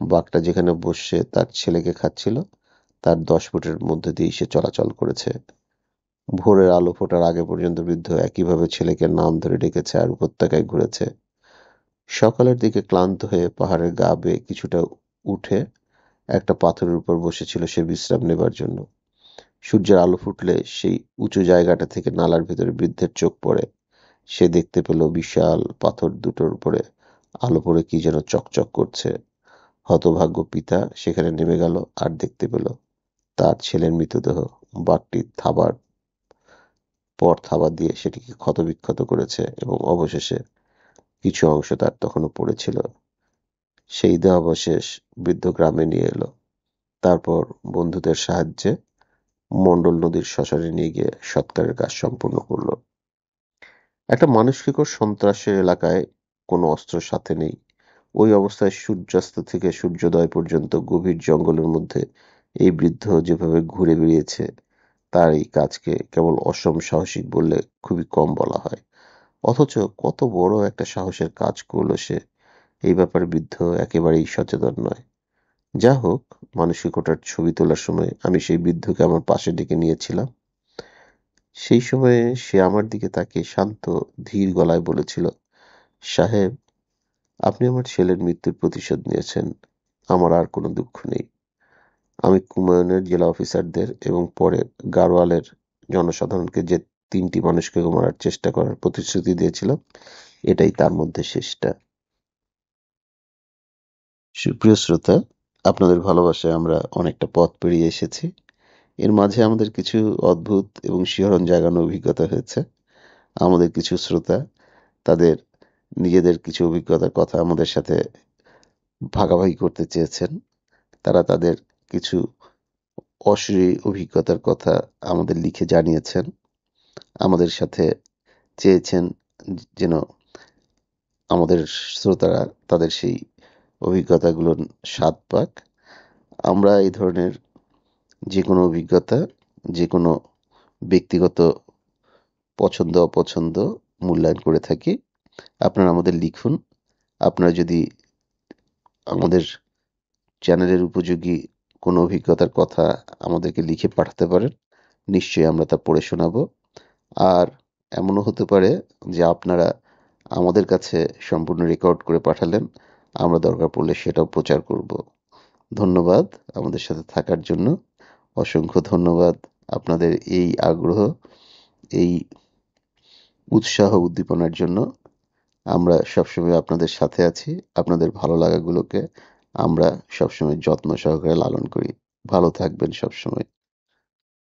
S1: বাঘটা যেখানে বসে তার ছেলেকে খাচ্ছিল তার 10 ফুটের মধ্যে দিয়ে সে চলাচল করেছে। ভোরের আলো ফোটার আগে পর্যন্ত বৃদ্ধ একইভাবে ছেলেকে নাম ধরে ডেকেছে আর উপত্যকায় ঘুরেছে। সকালের দিকে ক্লান্ত হয়ে পাহাড়ের গা বেয়ে কিছুটা উঠে একটা পাথরের উপর বসেছিল সে বিশ্রাম নেবার জন্য। সূর্যের আলো ফুটলে সেই উঁচু জায়গাটা থেকে নালার ভেতরে বৃদ্ধের চোখ পড়ে। সে দেখতে পেল বিশাল পাথর দুটোর উপরে আলো পড়ে কি যেন চকচক করছে। হতভাগ্য পিতা সেখানে নেমে গেল আর দেখতে পেল তার ছেলের মৃতদেহ। বাঘটি থাবার পর থাবা দিয়ে সেটিকে ক্ষতবিক্ষত করেছে এবং অবশেষে কিছু অংশ তার তখনও পড়েছিল। সেই দেহাবশেষ বৃদ্ধ গ্রামে নিয়ে এলো। তারপর বন্ধুদের সাহায্যে মণ্ডল নদীর শ্মশানে নিয়ে গিয়ে সৎকারের কাজ সম্পূর্ণ করল। একটা মানসিকর সন্ত্রাসের এলাকায় কোনো অস্ত্র সাথে নেই। ওই অবস্থায় সূর্যাস্ত থেকে সূর্যোদয় পর্যন্ত গভীর জঙ্গলের মধ্যে এই বৃদ্ধ যেভাবে ঘুরে বেড়িয়েছে তার এই কাজকে কেবল অসম সাহসিক বললে খুবই কম বলা হয়। অথচ কত বড় একটা সাহসের কাজ করলো সে, এই ব্যাপারে বৃদ্ধ একেবারেই সচেতন নয়। যা হোক, মানসিকতার ছবি তোলার সময় আমি সেই বৃদ্ধকে আমার পাশে ডেকে নিয়েছিলাম। সেই সময়ে সে আমার দিকে তাকিয়ে শান্ত ধীর গলায় বলেছিল, সাহেব, আপনি আমার ছেলের মৃত্যুর প্রতিশোধ নিয়েছেন। আমার আর কোনো দুঃখ নেই। আমি কুমায়ুনের জেলা অফিসারদের এবং পরে গাড়োয়ালের জনসাধারণকে যে 3টি মানুষকে মারার চেষ্টা করার প্রতিশ্রুতি দিয়েছিলাম, এটাই তার মধ্যে শেষটা। সুপ্রিয় শ্রোতা, আপনাদের ভালোবাসায় আমরা অনেকটা পথ পেরিয়ে এসেছি। এর মাঝে আমাদের কিছু অদ্ভুত এবং শিহরণ জাগানো অভিজ্ঞতা হয়েছে। আমাদের কিছু শ্রোতা তাদের নিজেদের কিছু অভিজ্ঞতার কথা আমাদের সাথে ভাগাভাগি করতে চেয়েছেন। তারা তাদের কিছু অশরীরী অভিজ্ঞতার কথা আমাদের লিখে জানিয়েছেন। আমাদের সাথে চেয়েছেন যেন আমাদের শ্রোতারা তাদের সেই অভিজ্ঞতাগুলোর স্বাদ পাক। আমরা এই ধরনের যে কোনো অভিজ্ঞতা, যে কোনো ব্যক্তিগত পছন্দ অপছন্দ মূল্যায়ন করে থাকি। আপনারা আমাদের লিখুন। আপনারা যদি আমাদের চ্যানেলের উপযোগী কোনো অভিজ্ঞতার কথা আমাদেরকে লিখে পাঠাতে পারেন, নিশ্চয়ই আমরা তা পড়ে শোনাবো। আর এমনও হতে পারে যে আপনারা আমাদের কাছে সম্পূর্ণ রেকর্ড করে পাঠালেন, আমরা দরকার পড়লে সেটাও প্রচার করব। ধন্যবাদ আমাদের সাথে থাকার জন্য। অসংখ্য ধন্যবাদ আপনাদের এই আগ্রহ, এই উৎসাহ উদ্দীপনার জন্য। আমরা সবসময় আপনাদের সাথে আছি। আপনাদের ভালো লাগাগুলোকে আমরা সবসময় যত্ন সহকারে লালন করি। ভালো থাকবেন সবসময়।